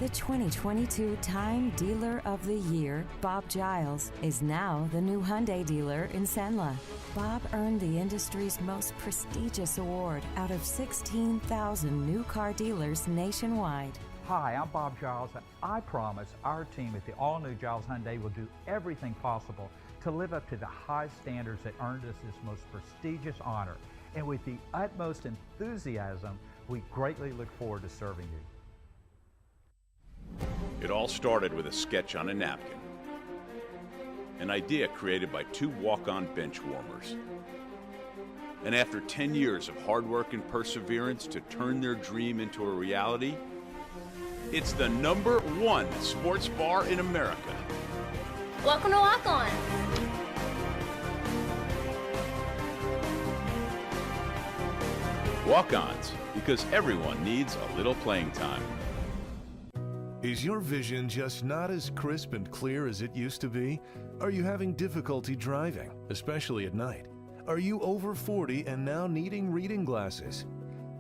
The 2022 Time Dealer of the Year, Bob Giles, is now the new Hyundai dealer in Senla. Bob earned the industry's most prestigious award out of 16,000 new car dealers nationwide. Hi, I'm Bob Giles, and I promise our team at the all-new Giles Hyundai will do everything possible to live up to the high standards that earned us this most prestigious honor. And with the utmost enthusiasm, we greatly look forward to serving you. It all started with a sketch on a napkin. An idea created by two walk-on bench warmers. And after 10 years of hard work and perseverance to turn their dream into a reality, it's the #1 sports bar in America. Welcome to Walk On. Walk-ons, because everyone needs a little playing time. Is your vision just not as crisp and clear as it used to be? Are you having difficulty driving, especially at night? Are you over 40 and now needing reading glasses?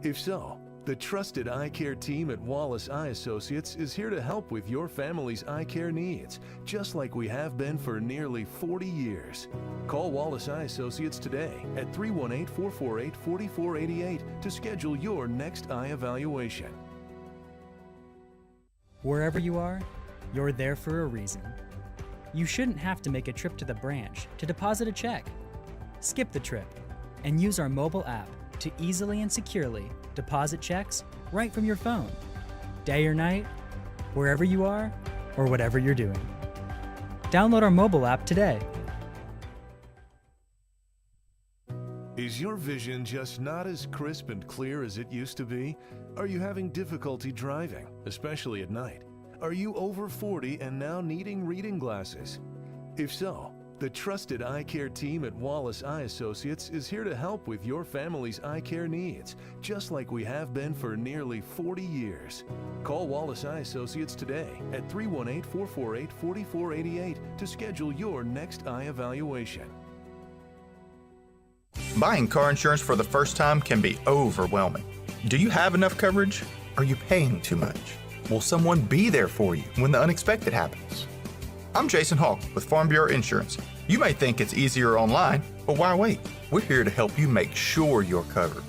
If so, the trusted eye care team at Wallace Eye Associates is here to help with your family's eye care needs, just like we have been for nearly 40 years. Call Wallace Eye Associates today at 318-448-4488 to schedule your next eye evaluation. Wherever you are, you're there for a reason. You shouldn't have to make a trip to the branch to deposit a check. Skip the trip and use our mobile app to easily and securely deposit checks right from your phone. Day or night, wherever you are, or whatever you're doing. Download our mobile app today. Is your vision just not as crisp and clear as it used to be? Are you having difficulty driving, especially at night? Are you over 40 and now needing reading glasses? If so, the trusted eye care team at Wallace Eye Associates is here to help with your family's eye care needs, just like we have been for nearly 40 years. Call Wallace Eye Associates today at 318-448-4488 to schedule your next eye evaluation. Buying car insurance for the first time can be overwhelming. Do you have enough coverage? Are you paying too much? Will someone be there for you when the unexpected happens? I'm Jason Hawk with Farm Bureau Insurance. You may think it's easier online, but why wait? We're here to help you make sure you're covered.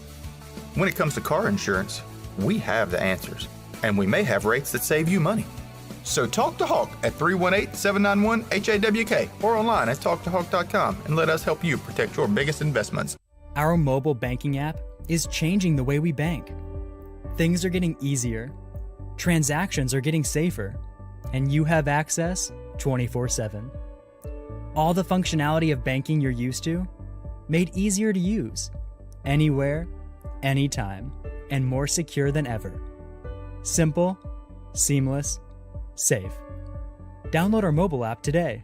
When it comes to car insurance, we have the answers, and we may have rates that save you money. So talk to Hawk at 318-791-HAWK or online at talktohawk.com and let us help you protect your biggest investments. Our mobile banking app is changing the way we bank. Things are getting easier, transactions are getting safer, and you have access 24/7. All the functionality of banking you're used to, made easier to use, anywhere, anytime, and more secure than ever. Simple, seamless, safe. Download our mobile app today.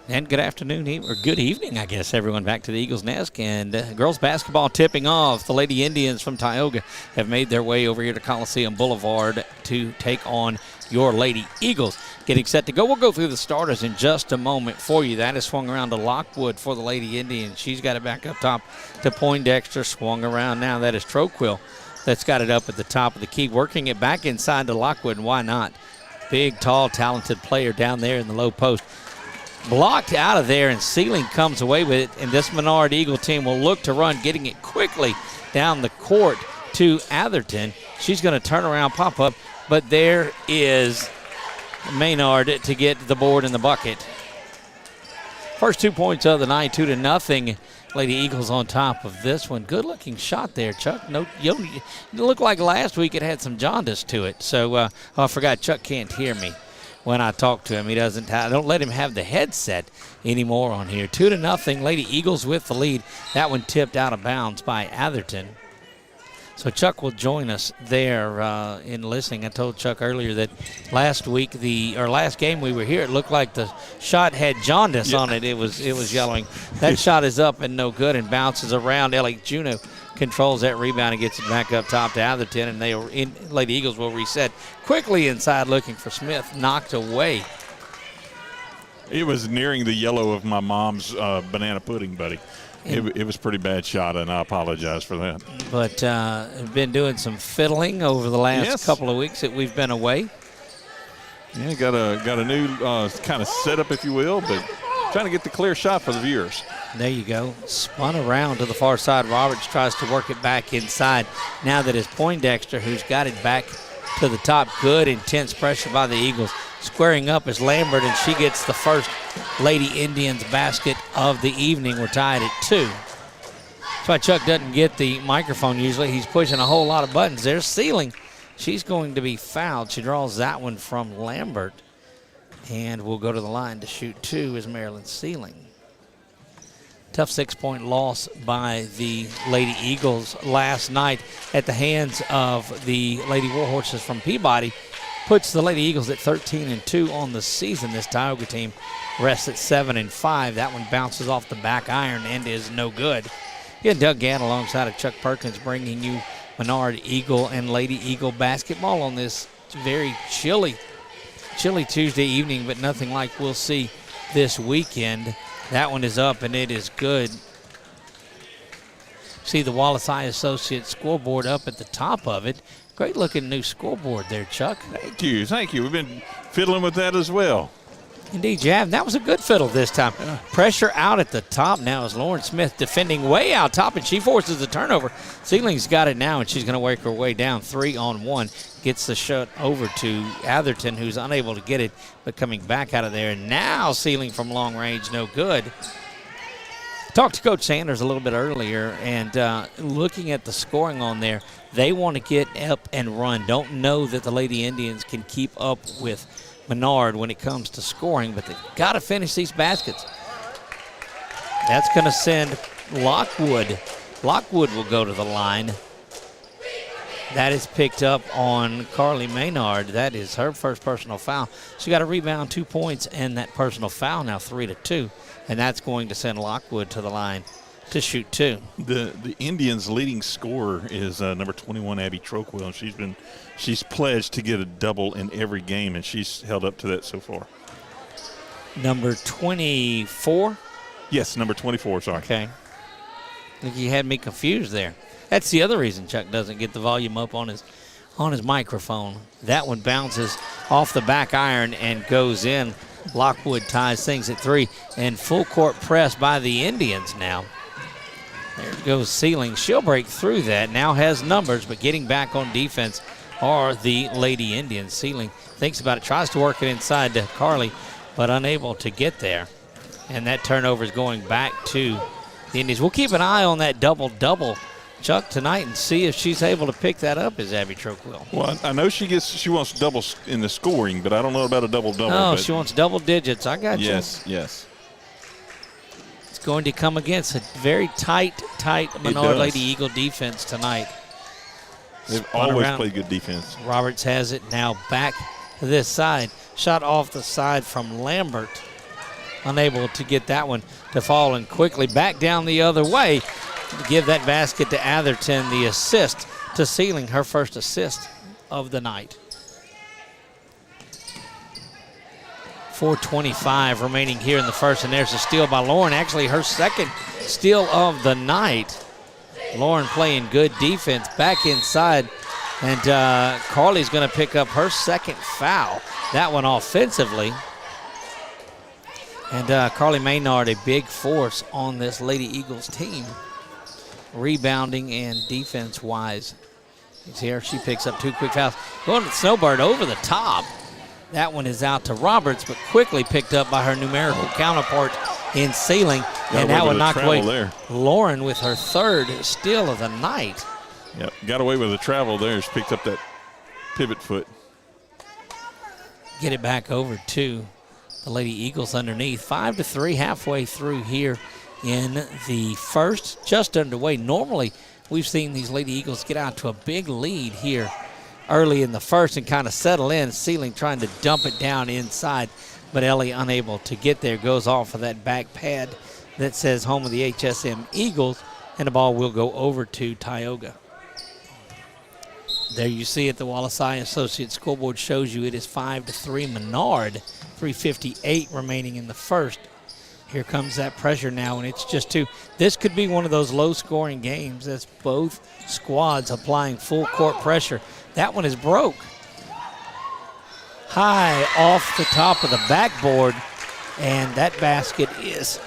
And good afternoon, or good evening, I guess, everyone. Back to the Eagles Nest. And girls basketball tipping off. The Lady Indians from Tioga have made their way over here to Coliseum Boulevard to take on your Lady Eagles. Getting set to go. We'll go through the starters in just a moment for you. That is swung around to Lockwood for the Lady Indians. She's got it back up top to Poindexter. Swung around now. That is Troquill that's got it up at the top of the key. Working it back inside to Lockwood, and why not? Big, tall, talented player down there in the low post. Blocked out of there, and Sealing comes away with it, and this Menard Eagle team will look to run, getting it quickly down the court to Atherton. She's going to turn around, pop up, but there is Menard to get the board in the bucket. First 2 points of the night, 2-0. Lady Eagles on top of this one. Good-looking shot there, Chuck. No, it looked like last week it had some jaundice to it. So I forgot Chuck can't hear me when I talk to him. I don't let him have the headset anymore on here. 2-0, Lady Eagles with the lead. That one tipped out of bounds by Atherton. So Chuck will join us there in listening. I told Chuck earlier that last game we were here, it looked like the shot had jaundice on it. It was yellowing. That shot is up and no good and bounces around. Ellie Juneau controls that rebound and gets it back up top to Atherton, and Lady Eagles will reset quickly inside looking for Smith. Knocked away. It was nearing the yellow of my mom's banana pudding, buddy. It was a pretty bad shot, and I apologize for that. But been doing some fiddling over the last couple of weeks that we've been away. Yeah, got a new kind of setup, if you will, but trying to get the clear shot for the viewers. There you go. Spun around to the far side. Roberts tries to work it back inside. Now that it's Poindexter who's got it back to the top. Good, intense pressure by the Eagles. Squaring up is Lambert, and she gets the first Lady Indians basket of the evening. We're tied at 2. That's why Chuck doesn't get the microphone usually. He's pushing a whole lot of buttons. There's Sealing. She's going to be fouled. She draws that one from Lambert. And will go to the line to shoot 2 is Marilyn Sealing. Tough 6-point loss by the Lady Eagles last night at the hands of the Lady Warhorses from Peabody. Puts the Lady Eagles at 13-2 on the season. This Tioga team rests at 7-5. That one bounces off the back iron and is no good. Again, Doug Gadd alongside of Chuck Perkins bringing you Menard Eagle and Lady Eagle basketball on this very chilly Tuesday evening, but nothing like we'll see this weekend. That one is up, and it is good. See the Wallace Eye Associates scoreboard up at the top of it. Great-looking new scoreboard there, Chuck. Thank you. We've been fiddling with that as well. Indeed, you have. That was a good fiddle this time. Yeah. Pressure out at the top now is Lauren Smith defending way out top, and she forces the turnover. Sealing's got it now, and she's going to work her way down 3-on-1. Gets the shot over to Atherton, who's unable to get it, but coming back out of there. And now Sealing from long range, no good. Talked to Coach Sanders a little bit earlier, and looking at the scoring on there, they want to get up and run. Don't know that the Lady Indians can keep up with Menard when it comes to scoring, but they've got to finish these baskets. That's going to send Lockwood. Lockwood will go to the line. That is picked up on Carly Menard. That is her first personal foul. She got a rebound, 2 points, and that personal foul now 3-2. And that's going to send Lockwood to the line to shoot 2. The Indians' leading scorer is number 21, Abby Troquil. She's pledged to get a double in every game, and she's held up to that so far. Number 24? Yes, number 24, sorry. Okay. I think you had me confused there. That's the other reason Chuck doesn't get the volume up on his microphone. That one bounces off the back iron and goes in. Lockwood ties things at 3, and full court press by the Indians now. There goes Sealing. She'll break through that. Now has numbers, but getting back on defense are the Lady Indians. Sealing thinks about it, tries to work it inside to Carly, but unable to get there. And that turnover is going back to the Indians. We'll keep an eye on that double-double, Chuck, tonight and see if she's able to pick that up as Abby Troquil. Well, I know she wants doubles in the scoring, but I don't know about a double-double. Oh, she wants double digits. I got you. Yes. It's going to come against a very tight Menard Lady Eagle defense tonight. They've always played good defense. Roberts has it now back to this side. Shot off the side from Lambert. Unable to get that one to fall, and quickly back down the other way. Give that basket to Atherton, the assist to Sealing, her first assist of the night. 4:25 remaining here in the first, and there's a steal by Lauren, actually her second steal of the night. Lauren playing good defense back inside, and Carly's going to pick up her second foul. That one offensively. And Carly Menard, a big force on this Lady Eagles team, rebounding and defense-wise. Here she picks up 2 quick fouls. Going to Snowbird over the top. That one is out to Roberts, but quickly picked up by her numerical counterpart in Sealing. And that one knocked away there. Lauren with her third steal of the night. Yep, got away with the travel there. She picked up that pivot foot. Get it back over to the Lady Eagles underneath. 5-3 halfway through here in the first, just underway. Normally, we've seen these Lady Eagles get out to a big lead here early in the first and kind of settle in. Sealing trying to dump it down inside, but Ellie unable to get there. Goes off of that back pad that says home of the HSM Eagles, and the ball will go over to Tioga. There you see it. The Wallace Eye Associates scoreboard shows you it is 5-3 Menard. 3:58 remaining in the first. Here comes that pressure now, and it's just two. This could be one of those low-scoring games as both squads applying full court pressure. That one is broke. High off the top of the backboard, and that basket is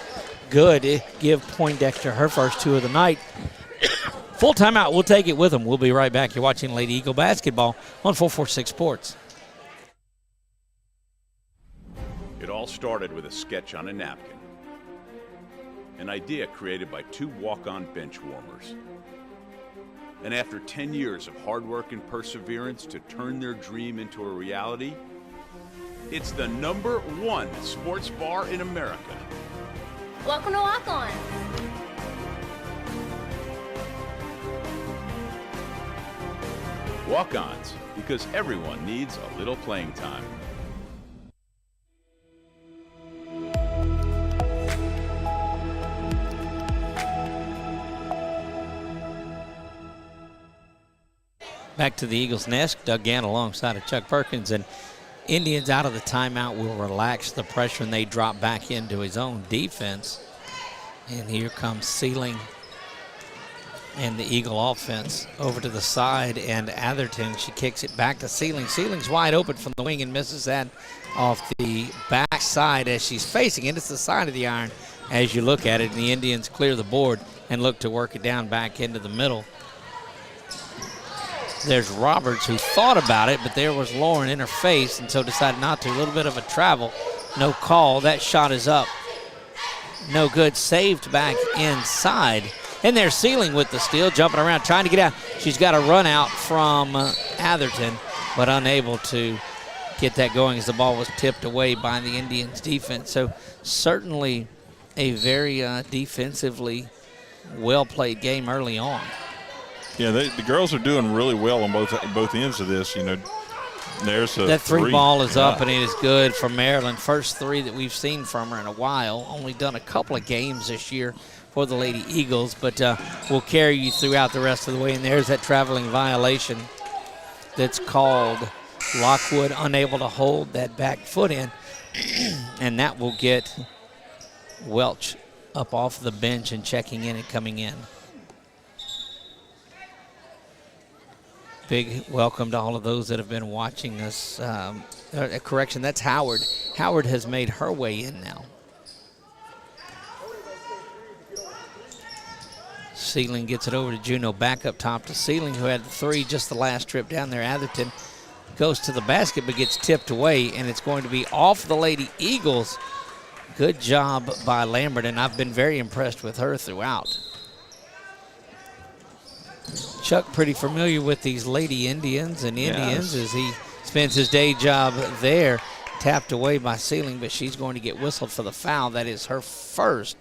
good. Give Poindexter her first two of the night. Full timeout. We'll take it with them. We'll be right back. You're watching Lady Eagle basketball on 446 Sports. It all started with a sketch on a napkin. An idea created by two walk-on bench warmers. And after 10 years of hard work and perseverance to turn their dream into a reality, it's the #1 sports bar in America. Welcome to Walk On. Walk-ons, because everyone needs a little playing time. Back to the Eagles' Nest. Doug Gann alongside of Chuck Perkins, and Indians out of the timeout will relax the pressure, and they drop back into his own defense. And here comes Sealing and the Eagle offense over to the side, and Atherton, she kicks it back to Sealing. Sealing's wide open from the wing and misses that off the back side as she's facing it. It's the side of the iron as you look at it, and the Indians clear the board and look to work it down back into the middle. There's Roberts, who thought about it, but there was Lauren in her face, and so decided not to. A little bit of a travel. No call. That shot is up. No good. Saved back inside. And there's Sealing with the steal, jumping around, trying to get out. She's got a run out from Atherton, but unable to get that going as the ball was tipped away by the Indians' defense. So certainly a very defensively well-played game early on. Yeah, the girls are doing really well on both ends of this. You know, there's a that three ball is up, and it is good for Maryland. First three that we've seen from her in a while. Only done a couple of games this year for the Lady Eagles, but will carry you throughout the rest of the way. And there's that traveling violation that's called. Lockwood unable to hold that back foot in, and that will get Welch up off the bench and checking in and coming in. Big welcome to all of those that have been watching us. Correction, that's Howard. Howard has made her way in now. Sealing gets it over to Juneau, back up top to Sealing, who had the three just the last trip down there. Atherton goes to the basket but gets tipped away, and it's going to be off the Lady Eagles. Good job by Lambert, and I've been very impressed with her throughout. Chuck pretty familiar with these Lady Indians and Indians as he spends his day job there. Tapped away by Sealing, but she's going to get whistled for the foul. That is her first.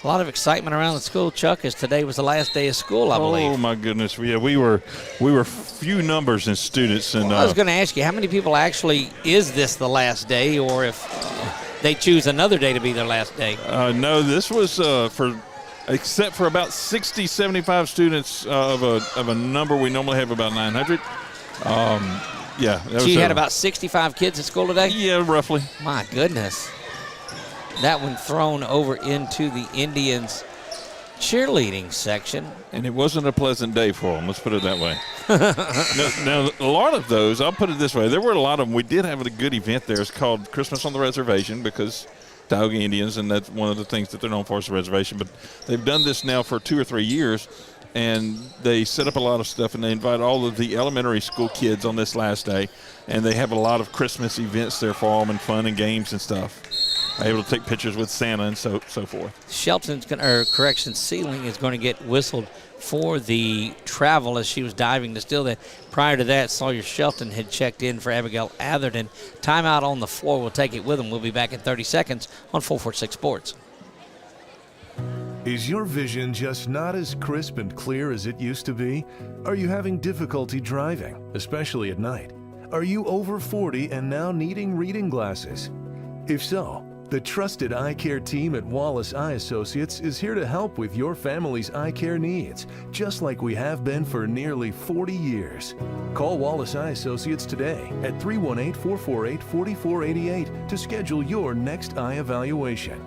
A lot of excitement around the school, Chuck, as today was the last day of school, I believe. Oh my goodness! Yeah, we were few numbers in students, and I was going to ask you, how many people actually is this the last day, or if they choose another day to be their last day? No, this was except for about 60, 75 students of a number we normally have about 900. Yeah. So you had about 65 kids at school today? Yeah, roughly. My goodness. That one thrown over into the Indians' cheerleading section. And it wasn't a pleasant day for them, let's put it that way. now, a lot of those, I'll put it this way, there were a lot of them. We did have a good event there. It's called Christmas on the Reservation because Tioga Indians, and that's one of the things that they're known for is the reservation. But they've done this now for 2 or 3 years, and they set up a lot of stuff, and they invite all of the elementary school kids on this last day, and they have a lot of Christmas events there for them and fun and games and stuff. Able to take pictures with Santa and so forth. Shelton's Sealing is going to get whistled for the travel as she was diving to steal that. Prior to that, Sawyer Shelton had checked in for Abigail Atherton. Timeout on the floor. We'll take it with them. We'll be back in 30 seconds on 446 Sports. Is your vision just not as crisp and clear as it used to be? Are you having difficulty driving, especially at night? Are you over 40 and now needing reading glasses? If so, The trusted eye care team at Wallace Eye Associates is here to help with your family's eye care needs, just like we have been for nearly 40 years. Call Wallace Eye Associates today at 318-448-4488 to schedule your next eye evaluation.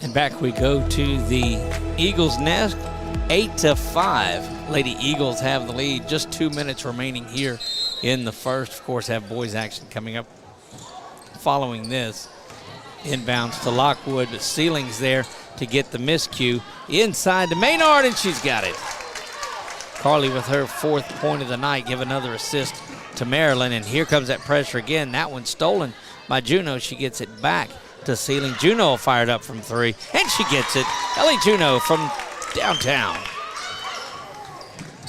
And back we go to the Eagles' Nest, 8-5. Lady Eagles have the lead. Just 2 minutes remaining here in the first. Of course, have boys action coming up following this. Inbounds to Lockwood, but Sealing's there to get the miscue. Inside to Menard, and she's got it. Carly with her 4th point of the night, give another assist to Maryland, and here comes that pressure again. That one's stolen by Juneau. She gets it back to Sealing. Juneau fired up from 3, and she gets it. Ellie Juneau from downtown.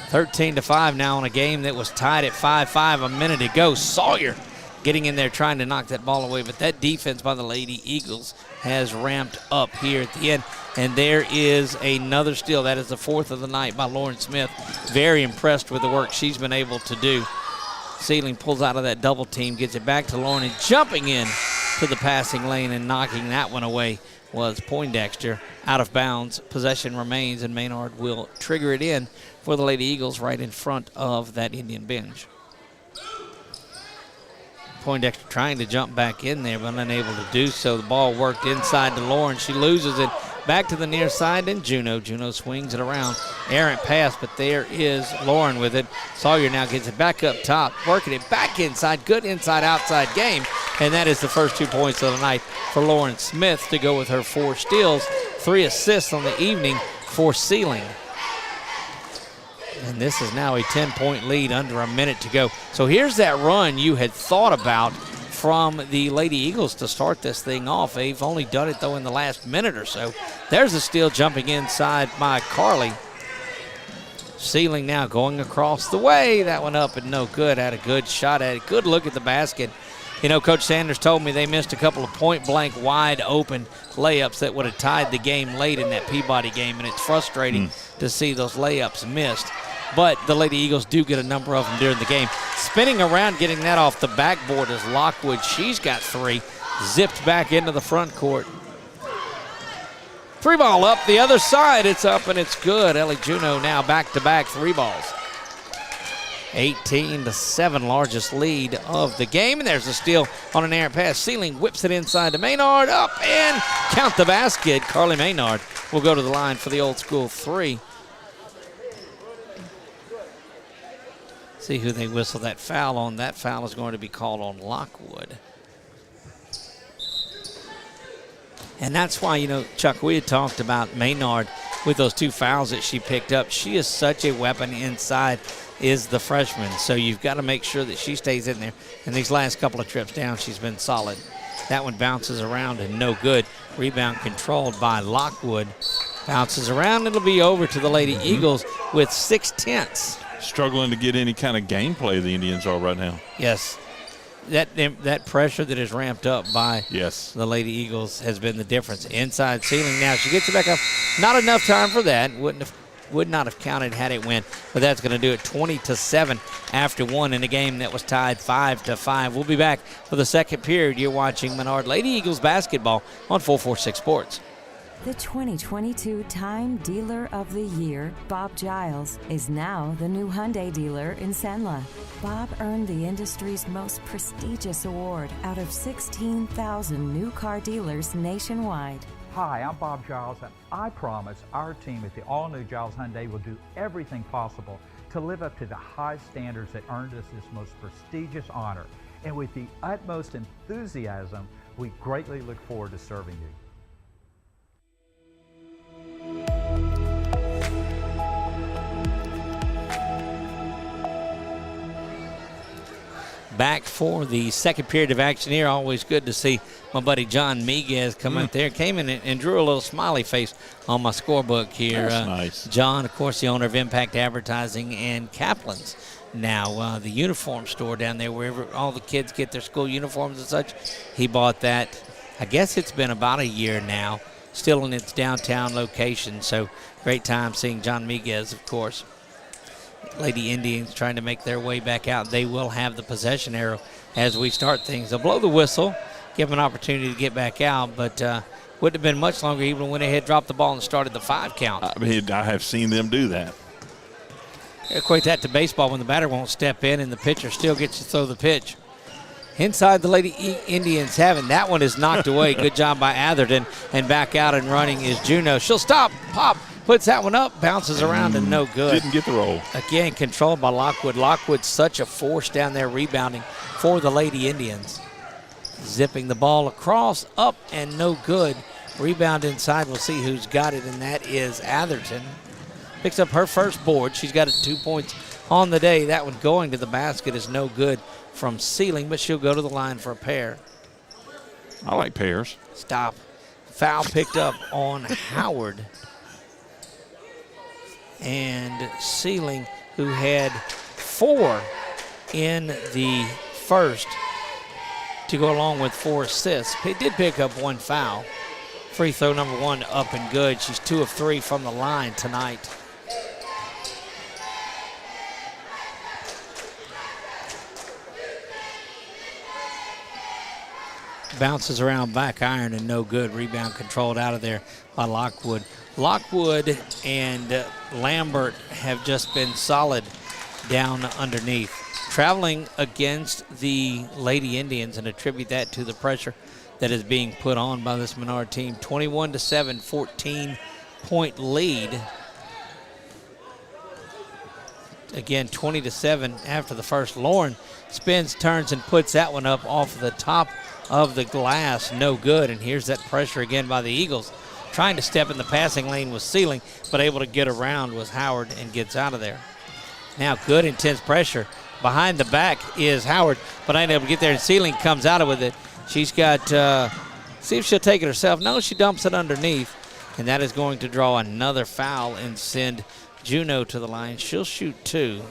13-5 now in a game that was tied at 5-5 a minute ago. Sawyer getting in there trying to knock that ball away, but that defense by the Lady Eagles has ramped up here at the end. And there is another steal. That is the 4th of the night by Lauren Smith. Very impressed with the work she's been able to do. Sealing pulls out of that double team, gets it back to Lauren, and jumping in to the passing lane and knocking that one away was Poindexter. Out of bounds, possession remains, and Menard will trigger it in for the Lady Eagles right in front of that Indian bench. Poindexter trying to jump back in there, but unable to do so. The ball worked inside to Lauren. She loses it back to the near side, and Juneau. Juneau swings it around. Errant pass, but there is Lauren with it. Sawyer now gets it back up top, working it back inside. Good inside-outside game, and that is the first 2 points of the night for Lauren Smith to go with her 4 steals, 3 assists on the evening for Sealing. And this is now a 10-point lead under a minute to go. So here's that run you had thought about from the Lady Eagles to start this thing off. They've only done it, though, in the last minute or so. There's a steal jumping inside by Carly. Sealing now going across the way. That one up and no good. Had a good shot at it. Good look at the basket. You know, Coach Sanders told me they missed a couple of point-blank, wide-open layups that would have tied the game late in that Peabody game, and it's frustrating to see those layups missed. But the Lady Eagles do get a number of them during the game. Spinning around, getting that off the backboard is Lockwood. She's got 3. Zipped back into the front court. 3 ball up the other side. It's up and it's good. Ellie Juneau now back-to-back 3 balls. 18-7, largest lead of the game. And there's a steal on an errant pass. Sealing whips it inside to Menard. Up and count the basket. Carly Menard will go to the line for the old school 3. See who they whistle that foul on. That foul is going to be called on Lockwood. And that's why, you know, Chuck, we had talked about Menard with those 2 fouls that she picked up. She is such a weapon inside, is the freshman. So you've got to make sure that she stays in there. And these last couple of trips down, she's been solid. That one bounces around and no good. Rebound controlled by Lockwood. Bounces around. It'll be over to the Lady Eagles with 6/10. Struggling to get any kind of gameplay the Indians are right now. Yes. That pressure that is ramped up by the Lady Eagles has been the difference. Inside Sealing now. She gets it back up. Not enough time for that. Would not have counted had it went, but that's going to do it. 20-7 after 1 in a game that was tied 5-5. We'll be back for the second period. You're watching Menard Lady Eagles basketball on 446 Sports. The 2022 Time Dealer of the Year, Bob Giles, is now the new Hyundai dealer in Senla. Bob earned the industry's most prestigious award out of 16,000 new car dealers nationwide. Hi, I'm Bob Giles, and I promise our team at the all-new Giles Hyundai will do everything possible to live up to the high standards that earned us this most prestigious honor. And with the utmost enthusiasm, we greatly look forward to serving you. Back for the second period of action here. Always good to see my buddy John Miguez come out there. Came in and drew a little smiley face on my scorebook here. That's nice. John, of course, the owner of Impact Advertising and Kaplan's. Now, the uniform store down there, wherever all the kids get their school uniforms and such, he bought that. I guess it's been about a year now, still in its downtown location. So great time seeing John Miguez, of course. Lady Indians trying to make their way back out. They will have the possession arrow as we start things. They'll blow the whistle, give them an opportunity to get back out, but wouldn't have been much longer even when they had dropped the ball and started the 5 count. I mean, I have seen them do that. Equate that to baseball when the batter won't step in and the pitcher still gets to throw the pitch. Inside the Lady Indians having that one is knocked away. Good job by Atherton, and back out and running is Juno. She'll stop, pop, puts that one up, bounces around and no good. Didn't get the roll. Again, controlled by Lockwood. Lockwood's such a force down there rebounding for the Lady Indians. Zipping the ball across, up and no good. Rebound inside, we'll see who's got it, and that is Atherton. Picks up her first board. She's got 2 points on the day. That one going to the basket is no good from Sealing, but she'll go to the line for a pair. I like pairs. Stop. Foul picked up on Howard. And Sealing, who had 4 in the first to go along with 4 assists. He did pick up 1 foul. Free throw number 1 up and good. She's 2 of 3 from the line tonight. Bounces around back iron and no good. Rebound controlled out of there by Lockwood. Lockwood and Lambert have just been solid down underneath. Traveling against the Lady Indians, and attribute that to the pressure that is being put on by this Menard team. 21-7, 14-point lead. Again, 20-7 after the first. Lauren spins, turns, and puts that one up off the top of the glass. No good. And here's that pressure again by the Eagles. Trying to step in the passing lane was Sealing, but able to get around was Howard and gets out of there. Now good intense pressure. Behind the back is Howard, but ain't able to get there, and Sealing comes out with it. She's got, see if she'll take it herself. No, she dumps it underneath, and that is going to draw another foul and send Juno to the line. She'll shoot 2.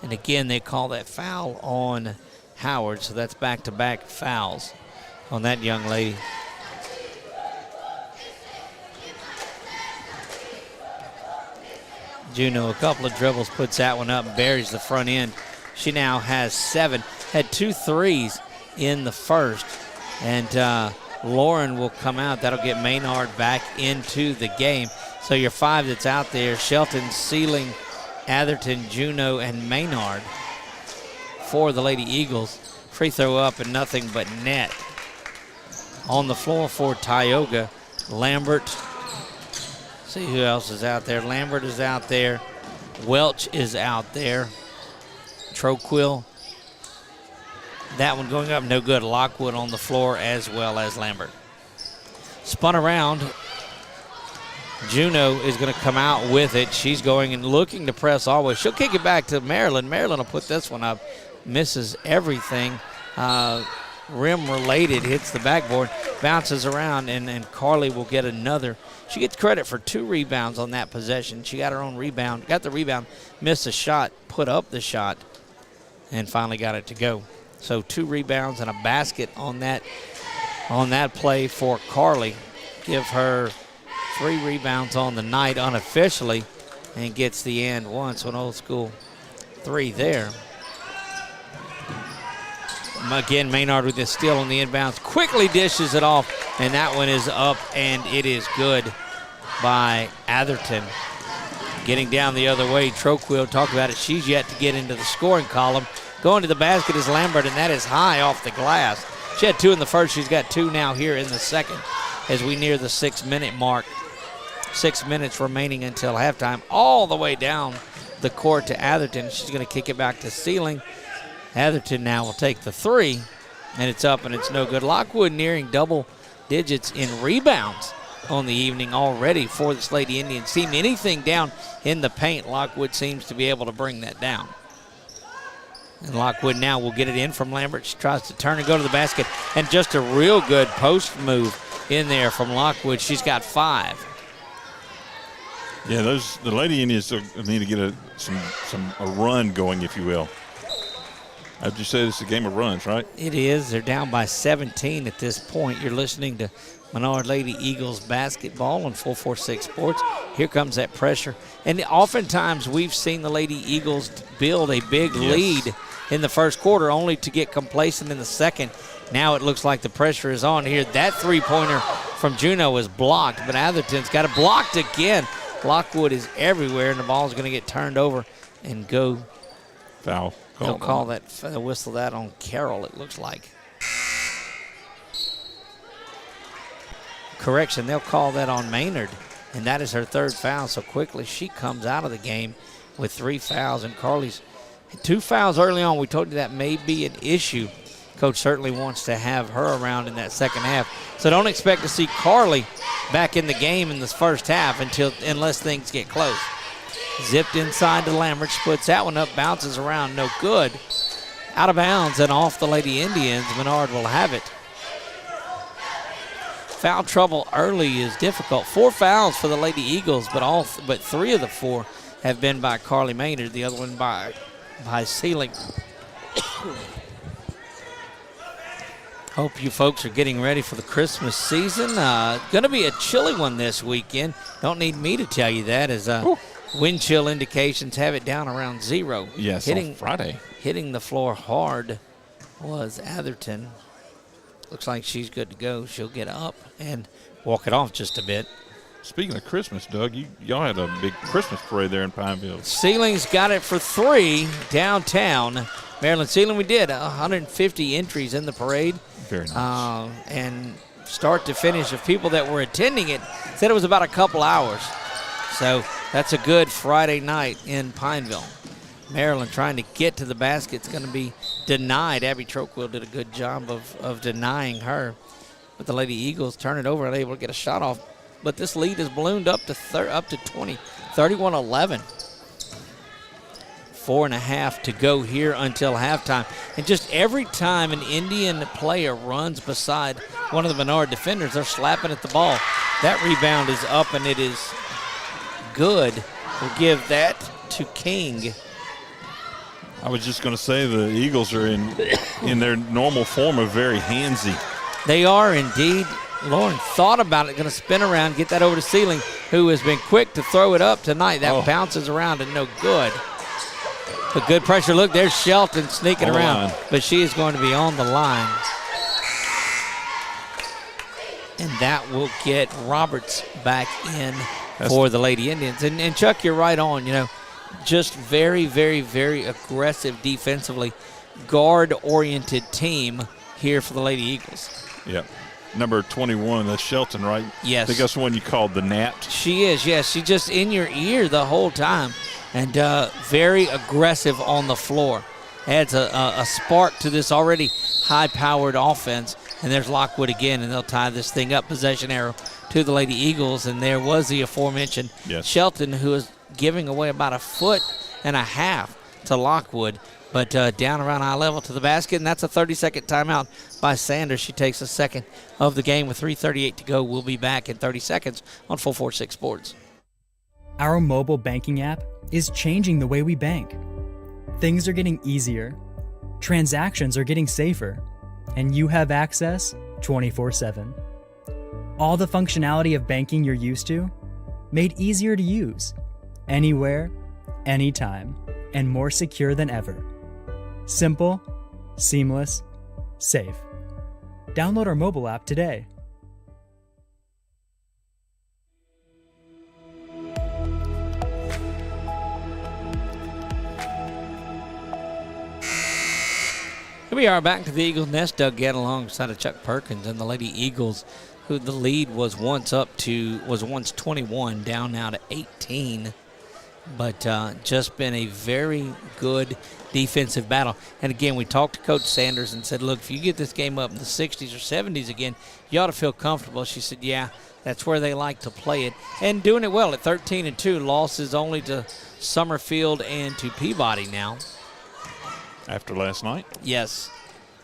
And again, they call that foul on Howard, so that's back-to-back fouls on that young lady. Juno, a couple of dribbles, puts that one up and buries the front end. She now has 7. Had 2 threes in the first. And Lauren will come out. That'll get Menard back into the game. So your 5 that's out there, Shelton, Sealing, Atherton, Juno, and Menard for the Lady Eagles. Free throw up and nothing but net. On the floor for Tioga, Lambert. See who else is out there. Lambert is out there. Welch is out there. Troquill. That one going up, no good. Lockwood on the floor as well as Lambert. Spun around. Juno is going to come out with it. She's going and looking to press always. She'll kick it back to Maryland. Maryland will put this one up. Misses everything. Rim related, hits the backboard, bounces around, and Carly will get another. She gets credit for 2 rebounds on that possession. She got her own rebound, got the rebound, missed a shot, put up the shot, and finally got it to go. So 2 rebounds and a basket on that play for Carly. Give her 3 rebounds on the night unofficially, and gets the and one. So an old school 3 there. Again, Menard with this steal on the inbounds. Quickly dishes it off, and that one is up, and it is good by Atherton. Getting down the other way, Troquill talked about it. She's yet to get into the scoring column. Going to the basket is Lambert, and that is high off the glass. She had 2 in the first. She's got 2 now here in the second as we near the 6-minute mark. 6 minutes remaining until halftime. All the way down the court to Atherton. She's going to kick it back to Sealing. Atherton now will take the 3, and it's up and it's no good. Lockwood nearing double digits in rebounds on the evening already for this Lady Indians team. Anything down in the paint, Lockwood seems to be able to bring that down. And Lockwood now will get it in from Lambert. She tries to turn and go to the basket, and just a real good post move in there from Lockwood. She's got 5. Yeah, the Lady Indians need to get a run going, if you will. I'd just say this is a game of runs, right? It is. They're down by 17 at this point. You're listening to Menard Lady Eagles basketball on 446 Sports. Here comes that pressure. And oftentimes we've seen the Lady Eagles build a big lead in the first quarter only to get complacent in the second. Now it looks like the pressure is on here. That three-pointer from Juneau is blocked, but Atherton's got it blocked again. Lockwood is everywhere, and the ball is going to get turned over and go. Foul. They'll call that, whistle that on Carroll, it looks like. Correction, they'll call that on Menard, and that is her third foul. So quickly she comes out of the game with 3 fouls, and Carly's 2 fouls early on. We told you that may be an issue. Coach certainly wants to have her around in that second half. So don't expect to see Carly back in the game in this first half unless things get close. Zipped inside to Lamert, puts that one up, bounces around, no good. Out of bounds and off the Lady Indians. Menard will have it. Foul trouble early is difficult. 4 fouls for the Lady Eagles, but 3 of the 4 have been by Carly Maynard, the other one by Sealing. Hope you folks are getting ready for the Christmas season. Going to be a chilly one this weekend. Don't need me to tell you that, as wind chill indications have it down around 0. Yes, on Friday. Hitting the floor hard was Atherton. Looks like she's good to go. She'll get up and walk it off just a bit. Speaking of Christmas, Doug, y'all had a big Christmas parade there in Pineville. Sealing's got it for 3 downtown. Maryland Sealing, we did 150 entries in the parade. Very nice. And start to finish of people that were attending it said it was about a couple hours. So that's a good Friday night in Pineville. Maryland trying to get to the basket is going to be denied. Abby Troquil did a good job of denying her. But the Lady Eagles turn it over and able to get a shot off. But this lead is ballooned up to 20, 31-11. 4.5 to go here until halftime. And just every time an Indian player runs beside one of the Menard defenders, they're slapping at the ball. That rebound is up and it is good. We'll give that to King. I was just going to say the Eagles are in their normal form of very handsy. They are indeed. Lauren thought about it, going to spin around, get that over to Sealing, who has been quick to throw it up tonight. That bounces around and no good. But good pressure. Look, there's Shelton sneaking around, but she is going to be on the line. And that will get Roberts back in for the Lady Indians. And Chuck, you're right on, just very, very, very aggressive defensively, guard-oriented team here for the Lady Eagles. Yep. Number 21, that's Shelton, right? Yes. I think that's the one you called the Gnat. She is, yes. She's just in your ear the whole time and very aggressive on the floor. Adds a spark to this already high-powered offense. And there's Lockwood again, and they'll tie this thing up. Possession arrow to the Lady Eagles, and there was the aforementioned Shelton, who is giving away about 1.5 feet to Lockwood, but down around eye level to the basket, and that's a 30-second timeout by Sanders. She takes a second of the game with 3:38 to go. We'll be back in 30 seconds on 446 Sports. Our mobile banking app is changing the way we bank. Things are getting easier, transactions are getting safer, and you have access 24/7. All the functionality of banking you're used to, made easier to use, anywhere, anytime, and more secure than ever. Simple, seamless, safe. Download our mobile app today. Here we are back to the Eagles Nest. Doug Gett alongside of Chuck Perkins and the Lady Eagles, who the lead was once 21, down now to 18. But just been a very good defensive battle. And again, we talked to Coach Sanders and said, look, if you get this game up in the 60s or 70s again, you ought to feel comfortable. She said, yeah, that's where they like to play it. And doing it well at 13-2. Losses only to Summerfield and to Peabody now. After last night? Yes.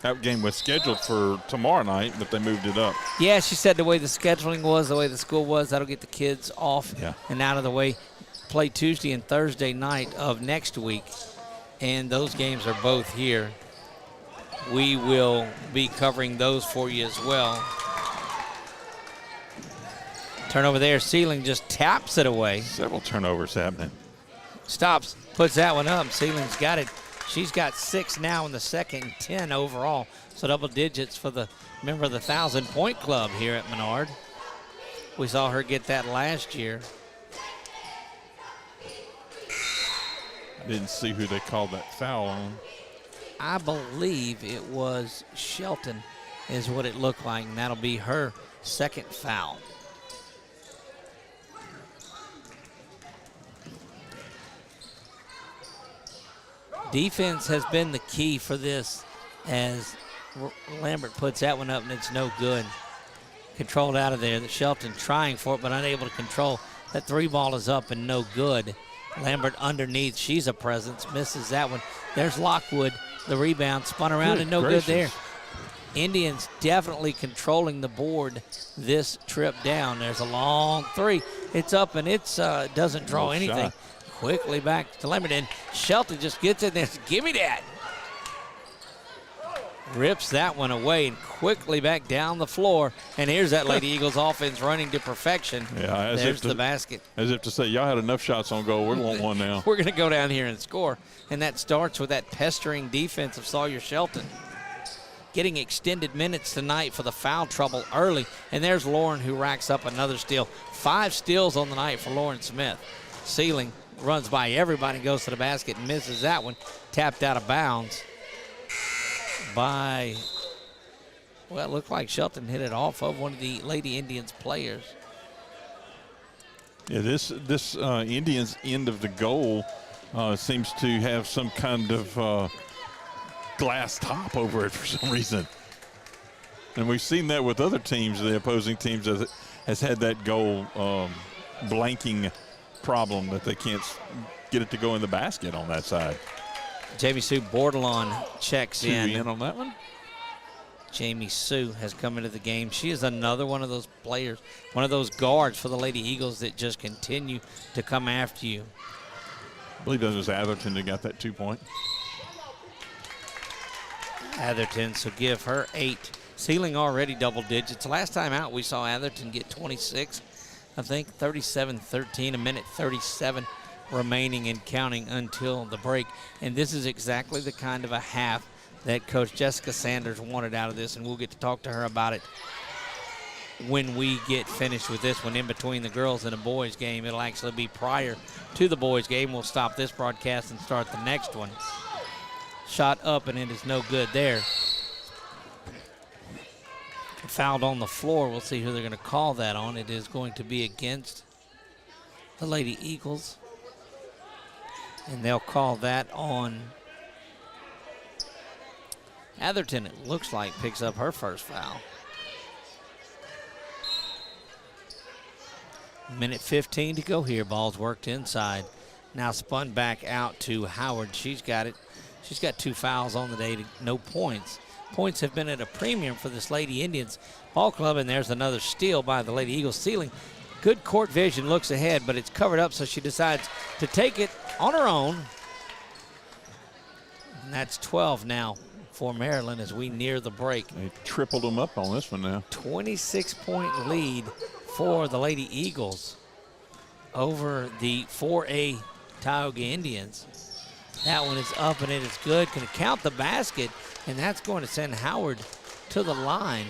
That game was scheduled for tomorrow night, but they moved it up. Yeah, she said the way the scheduling was, the way the school was, that'll get the kids off and out of the way. Play Tuesday and Thursday night of next week, and those games are both here we will be covering those for you as well. Turnover there. Sealing just taps it away. Several turnovers happening. Stops, puts that one up. Sealing's got it. She's got 6 now in the second, 10 overall. So double digits for the member of the 1,000-point club here at Menard. We saw her get that last year. Didn't see who they called that foul on. I believe it was Shelton is what it looked like, and that'll be her second foul. Defense has been the key for this as Lambert puts that one up and it's no good. Controlled out of there. The Shelton trying for it but unable to control. That 3 ball is up and no good. Lambert underneath. She's a presence. Misses that one. There's Lockwood. The rebound spun around and no good there. Indians definitely controlling the board this trip down. There's a long 3. It's up and it's doesn't draw anything. Shot. Quickly back to Lambert and Shelton just gets in there. Give me that. Rips that one away and quickly back down the floor. And here's that Lady Eagles offense running to perfection. Yeah, there's the basket. As if to say, y'all had enough shots on goal. We want one now. We're going to go down here and score. And that starts with that pestering defense of Sawyer Shelton. Getting extended minutes tonight for the foul trouble early. And there's Lauren who racks up another steal. 5 steals on the night for Lauren Smith. Sealing runs by everybody, goes to the basket and misses that one. Tapped out of bounds by, well, it looked like Shelton hit it off of one of the Lady Indians players. Yeah, this Indians end of the goal seems to have some kind of glass top over it for some reason. And we've seen that with other teams, the opposing teams has had that goal blanking problem that they can't get it to go in the basket on that side. Jamie Sue Bordelon checks in on that one. Jamie Sue has come into the game. She is another one of those players, one of those guards for the Lady Eagles that just continue to come after you. I believe that was Atherton that got that 2-point. Atherton, so give her 8. Sealing already double digits. Last time out we saw Atherton get 26. I think 37-13, a minute 37 remaining and counting until the break. And this is exactly the kind of a half that Coach Jessica Sanders wanted out of this, and we'll get to talk to her about it when we get finished with this one in between the girls and the boys game. It'll actually be prior to the boys game. We'll stop this broadcast and start the next one. Shot up and it is no good there. Fouled on the floor. We'll see who they're going to call that on. It is going to be against the Lady Eagles. And they'll call that on Atherton, it looks like, picks up her first foul. Minute 15 to go here. Ball's worked inside. Now spun back out to Howard. She's got it. She's got 2 fouls on the day, no points. Points have been at a premium for this Lady Indians ball club, and there's another steal by the Lady Eagles. Sealing. Good court vision, looks ahead, but it's covered up, so she decides to take it on her own. And that's 12 now for Maryland as we near the break. They tripled them up on this one now. 26-point lead for the Lady Eagles over the 4A Tioga Indians. That one is up and it is good. Going to count the basket, and that's going to send Howard to the line.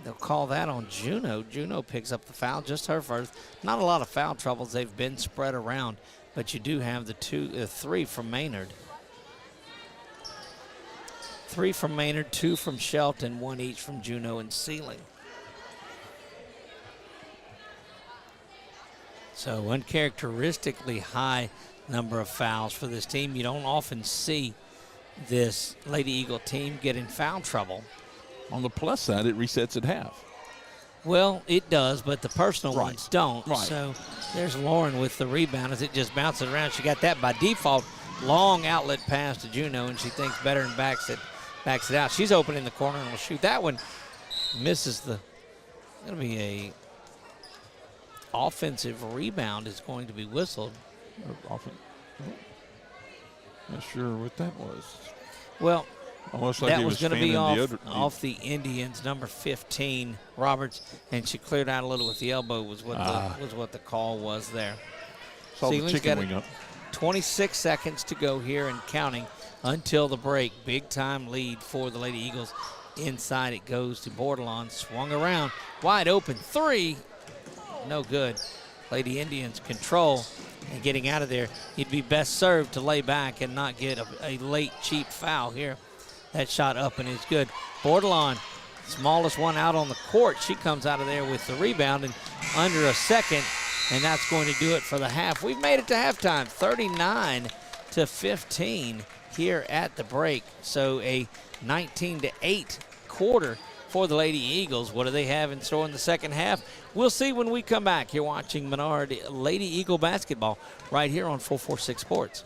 They'll call that on Juno. Juno picks up the foul, just her first. Not a lot of foul troubles. They've been spread around, but you do have the 3 from Menard. 3 from Menard, 2 from Shelton, 1 each from Juno and Sealing. So uncharacteristically high number of fouls for this team. You don't often see this Lady Eagle team get in foul trouble. On the plus side, it resets at half. Well, it does, but the personal ones don't. Right. So there's Lauren with the rebound as it just bounces around. She got that by default. Long outlet pass to Juno, and she thinks better and backs it out. She's open in the corner and will shoot that one. Misses the. Going to be a offensive rebound is going to be whistled. Not sure what that was. Well, almost like that he was going to be fanning off the Indians, number 15, Roberts, and she cleared out a little with the elbow was what the call was there. Saw the Seeling's chicken got wing up. 26 seconds to go here and counting until the break. Big time lead for the Lady Eagles. Inside it goes to Bordelon, swung around, wide open, three, no good. Lady Indians control and getting out of there. He'd be best served to lay back and not get a late cheap foul here. That shot up and is good. Bordelon, smallest one out on the court. She comes out of there with the rebound in under a second, and that's going to do it for the half. We've made it to halftime, 39-15 here at the break. So a 19-8 quarter for the Lady Eagles. What do they have in store in the second half? We'll see when we come back. You're watching Menard Lady Eagle basketball right here on 446 Sports.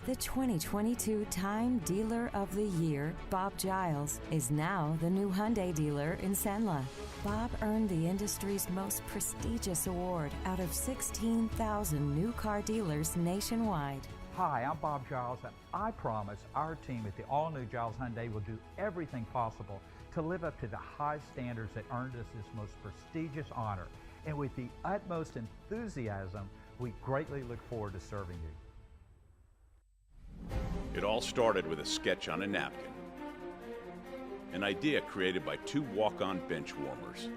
The 2022 Time Dealer of the Year, Bob Giles, is now the new Hyundai dealer in Senla. Bob earned the industry's most prestigious award out of 16,000 new car dealers nationwide. Hi, I'm Bob Giles, and I promise our team at the all-new Giles Hyundai will do everything possible to live up to the high standards that earned us this most prestigious honor. And with the utmost enthusiasm, we greatly look forward to serving you. It all started with a sketch on a napkin. An idea created by two walk-on bench warmers.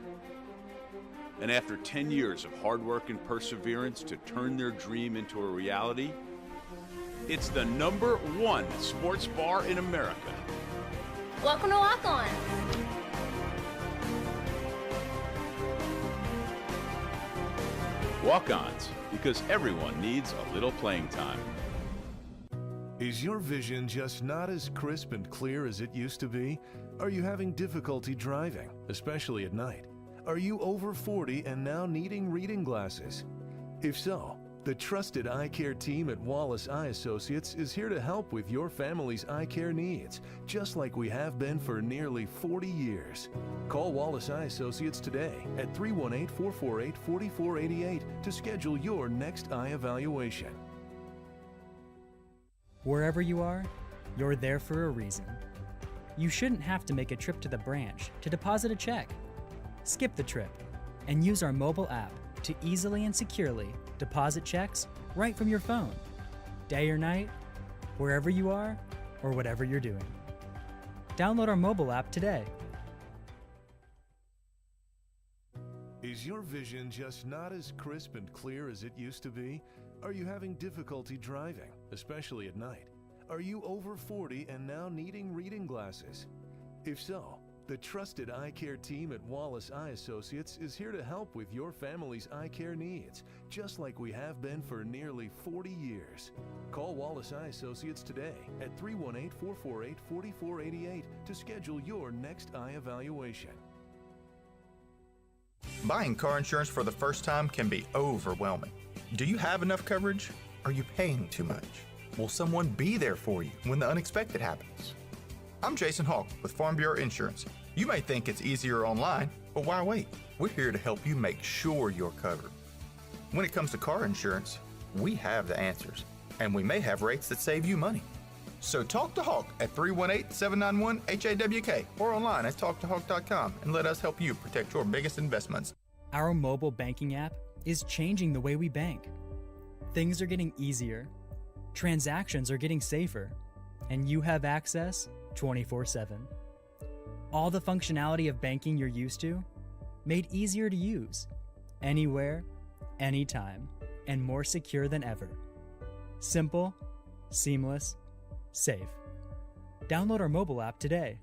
And after 10 years of hard work and perseverance to turn their dream into a reality, it's the #1 sports bar in America. Welcome to Walk On. Walk-ons, because everyone needs a little playing time. Is your vision just not as crisp and clear as it used to be? Are you having difficulty driving, especially at night? Are you over 40 and now needing reading glasses? If so, the trusted eye care team at Wallace Eye Associates is here to help with your family's eye care needs, just like we have been for nearly 40 years. Call Wallace Eye Associates today at 318-448-4488 to schedule your next eye evaluation. Wherever you are, you're there for a reason. You shouldn't have to make a trip to the branch to deposit a check. Skip the trip and use our mobile app to easily and securely deposit checks right from your phone, day or night, wherever you are or whatever you're doing. Download our mobile app today. Is your vision just not as crisp and clear as it used to be? Are you having difficulty driving, especially at night? Are you over 40 and now needing reading glasses? If so, the trusted eye care team at Wallace Eye Associates is here to help with your family's eye care needs, just like we have been for nearly 40 years. Call Wallace Eye Associates today at 318-448-4488 to schedule your next eye evaluation. Buying car insurance for the first time can be overwhelming. Do you have enough coverage? Are you paying too much? Will someone be there for you when the unexpected happens? I'm Jason Hawk with Farm Bureau Insurance. You may think it's easier online, but why wait? We're here to help you make sure you're covered. When it comes to car insurance, we have the answers, and we may have rates that save you money. So talk to Hawk at 318-791-HAWK or online at talktohawk.com and let us help you protect your biggest investments. Our mobile banking app is changing the way we bank. Things are getting easier, transactions are getting safer, and you have access 24/7. All the functionality of banking you're used to, made easier to use, anywhere, anytime, and more secure than ever. Simple, seamless, safe. Download our mobile app today.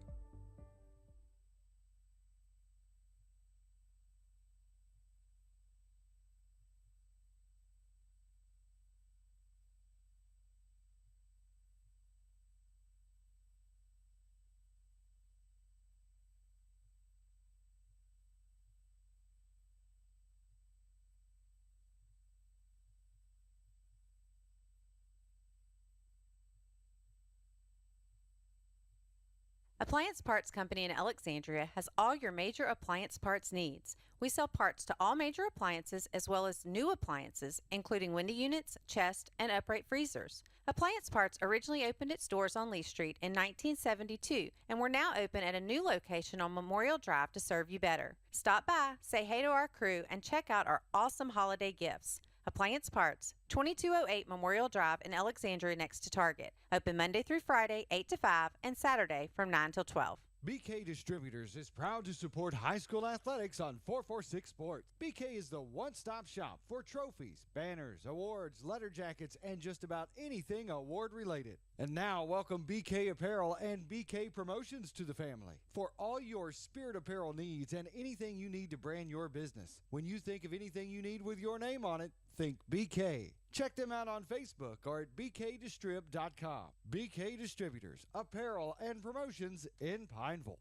Appliance Parts Company in Alexandria has all your major appliance parts needs. We sell parts to all major appliances as well as new appliances, including window units, chest, and upright freezers. Appliance Parts originally opened its doors on Lee Street in 1972, and we're now open at a new location on Memorial Drive to serve you better. Stop by, say hey to our crew, and check out our awesome holiday gifts. Appliance Parts, 2208 Memorial Drive in Alexandria next to Target. Open Monday through Friday, 8 to 5, and Saturday from 9 till 12. BK Distributors is proud to support high school athletics on 446 Sports. BK is the one-stop shop for trophies, banners, awards, letter jackets, and just about anything award-related. And now, welcome BK Apparel and BK Promotions to the family. For all your spirit apparel needs and anything you need to brand your business. When you think of anything you need with your name on it, think BK. Check them out on Facebook or at bkdistrib.com. BK Distributors, apparel and promotions in Pineville.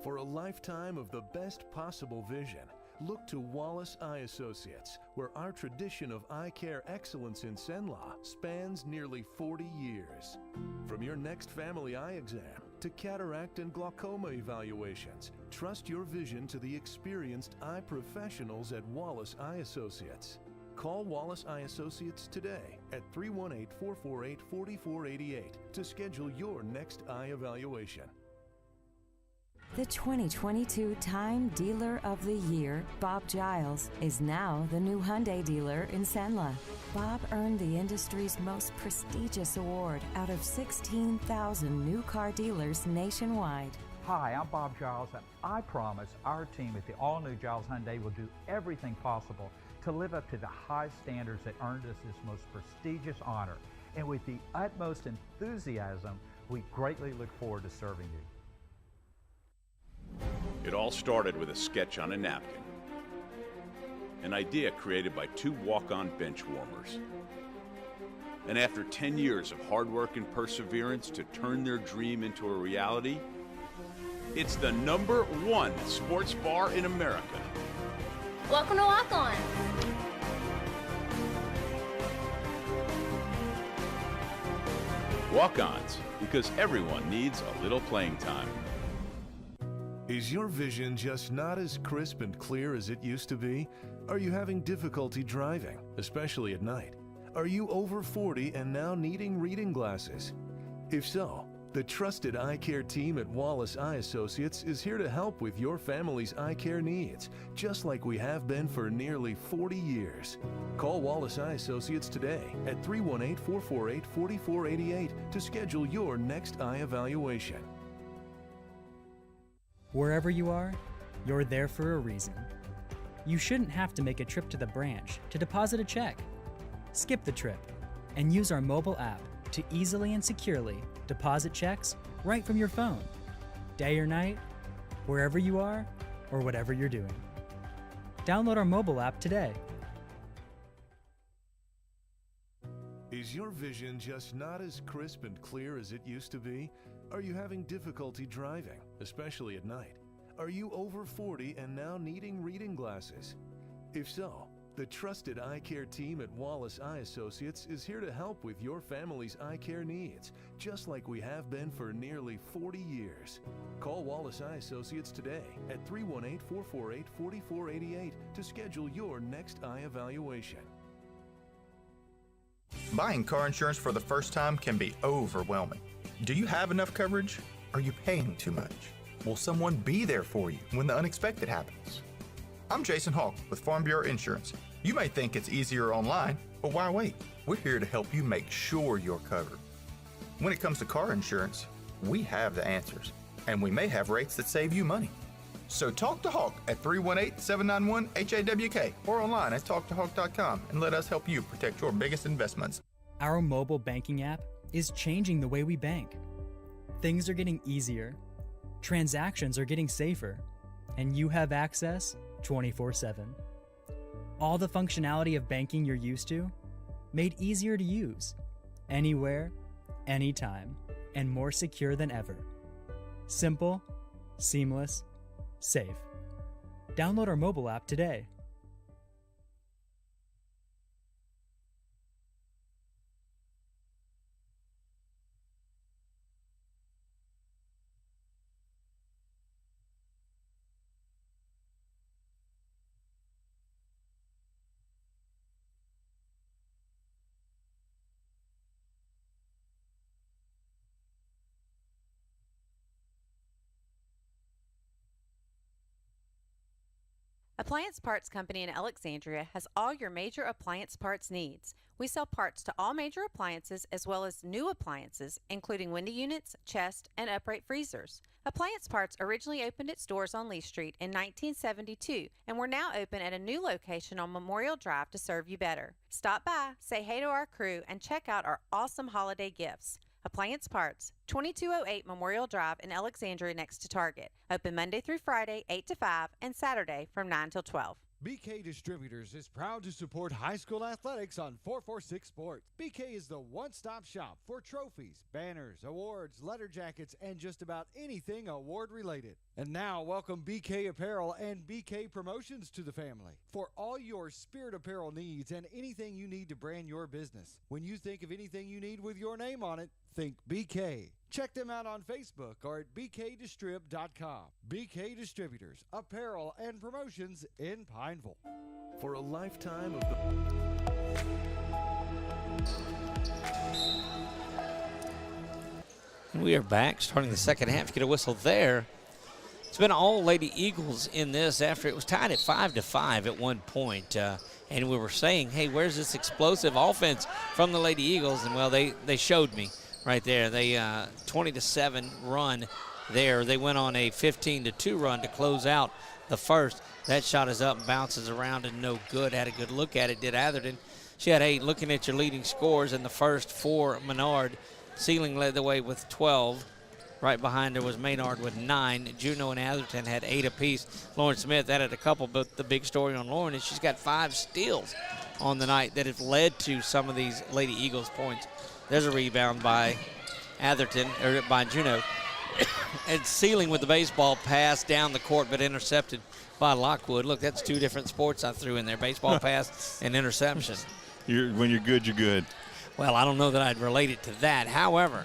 For a lifetime of the best possible vision, look to Wallace Eye Associates, where our tradition of eye care excellence in Cenla spans nearly 40 years. From your next family eye exam to cataract and glaucoma evaluations, trust your vision to the experienced eye professionals at Wallace Eye Associates. Call Wallace Eye Associates today at 318-448-4488 to schedule your next eye evaluation. The 2022 Time Dealer of the Year, Bob Giles, is now the new Hyundai dealer in Cenla. Bob earned the industry's most prestigious award out of 16,000 new car dealers nationwide. Hi, I'm Bob Giles, and I promise our team at the all-new Giles Hyundai will do everything possible to live up to the high standards that earned us this most prestigious honor. And with the utmost enthusiasm, we greatly look forward to serving you. It all started with a sketch on a napkin. An idea created by two walk-on bench warmers. And after 10 years of hard work and perseverance to turn their dream into a reality, it's the #1 sports bar in America. Welcome to Walk On. Walk-ons, because everyone needs a little playing time. Is your vision just not as crisp and clear as it used to be? Are you having difficulty driving, especially at night? Are you over 40 and now needing reading glasses? If so, the trusted eye care team at Wallace Eye Associates is here to help with your family's eye care needs, just like we have been for nearly 40 years. Call Wallace Eye Associates today at 318-448-4488 to schedule your next eye evaluation. Wherever you are, you're there for a reason. You shouldn't have to make a trip to the branch to deposit a check. Skip the trip and use our mobile app to easily and securely deposit checks right from your phone, day or night, wherever you are or whatever you're doing. Download our mobile app today. Is your vision just not as crisp and clear as it used to be? Are you having difficulty driving, especially at night? Are you over 40 and now needing reading glasses? If so, the trusted eye care team at Wallace Eye Associates is here to help with your family's eye care needs, just like we have been for nearly 40 years. Call Wallace Eye Associates today at 318-448-4488 to schedule your next eye evaluation. Buying car insurance for the first time can be overwhelming. Do you have enough coverage? Are you paying too much? Will someone be there for you when the unexpected happens? I'm Jason Hawk with Farm Bureau Insurance. You may think it's easier online, but why wait? We're here to help you make sure you're covered. When it comes to car insurance, we have the answers, and we may have rates that save you money. So talk to Hawk at 318-791-HAWK or online at talktohawk.com and let us help you protect your biggest investments. Our mobile banking app is changing the way we bank. Things are getting easier, transactions are getting safer, and you have access 24/7. All the functionality of banking you're used to, made easier to use, anywhere, anytime, and more secure than ever. Simple, seamless, safe. Download our mobile app today. Appliance Parts Company in Alexandria has all your major appliance parts needs. We sell parts to all major appliances as well as new appliances, including window units, chest, and upright freezers. Appliance Parts originally opened its doors on Lee Street in 1972, and we're now open at a new location on Memorial Drive to serve you better. Stop by, say hey to our crew, and check out our awesome holiday gifts. Appliance Parts, 2208 Memorial Drive in Alexandria next to Target. Open Monday through Friday, 8 to 5, and Saturday from 9 till 12. BK Distributors is proud to support high school athletics on 446 Sports. BK is the one-stop shop for trophies, banners, awards, letter jackets, and just about anything award-related. And now, welcome BK Apparel and BK Promotions to the family. For all your spirit apparel needs and anything you need to brand your business. When you think of anything you need with your name on it, think BK. Check them out on Facebook or at bkdistrib.com. BK Distributors, apparel and promotions in Pineville. For a lifetime of the... And we are back, starting the second half. Get a whistle there. It's been all Lady Eagles in this after it was tied at 5-5 at one point. And we were saying, hey, where's this explosive offense from the Lady Eagles? And, well, they showed me right there. They 20-7 run there. They went on a 15-2 run to close out the first. That shot is up and bounces around and no good. Had a good look at it, did Atherton. She had 8. Looking at your leading scores in the first for Menard, Sealing led the way with 12. Right behind her was Menard with 9. Juneau and Atherton had 8 apiece. Lauren Smith added a couple, but the big story on Lauren is she's got 5 steals on the night that have led to some of these Lady Eagles points. There's a rebound by Atherton, or by Juneau. And Sealing with the baseball pass down the court, but intercepted by Lockwood. Look, that's 2 different sports I threw in there, baseball pass and interception. When you're good, you're good. Well, I don't know that I'd relate it to that. However,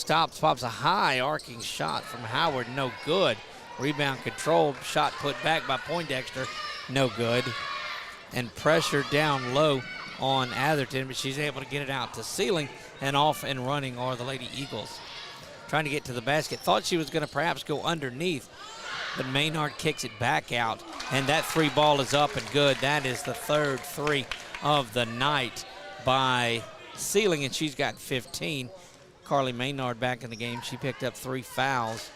pops a high arcing shot from Howard, no good. Rebound controlled, shot put back by Poindexter, no good. And pressure down low on Atherton, but she's able to get it out to Sealing, and off and running are the Lady Eagles. Trying to get to the basket. Thought she was going to perhaps go underneath, but Menard kicks it back out, and that 3 ball is up and good. That is the third 3 of the night by Sealing, and she's got 15. Carly Menard back in the game. She picked up 3 fouls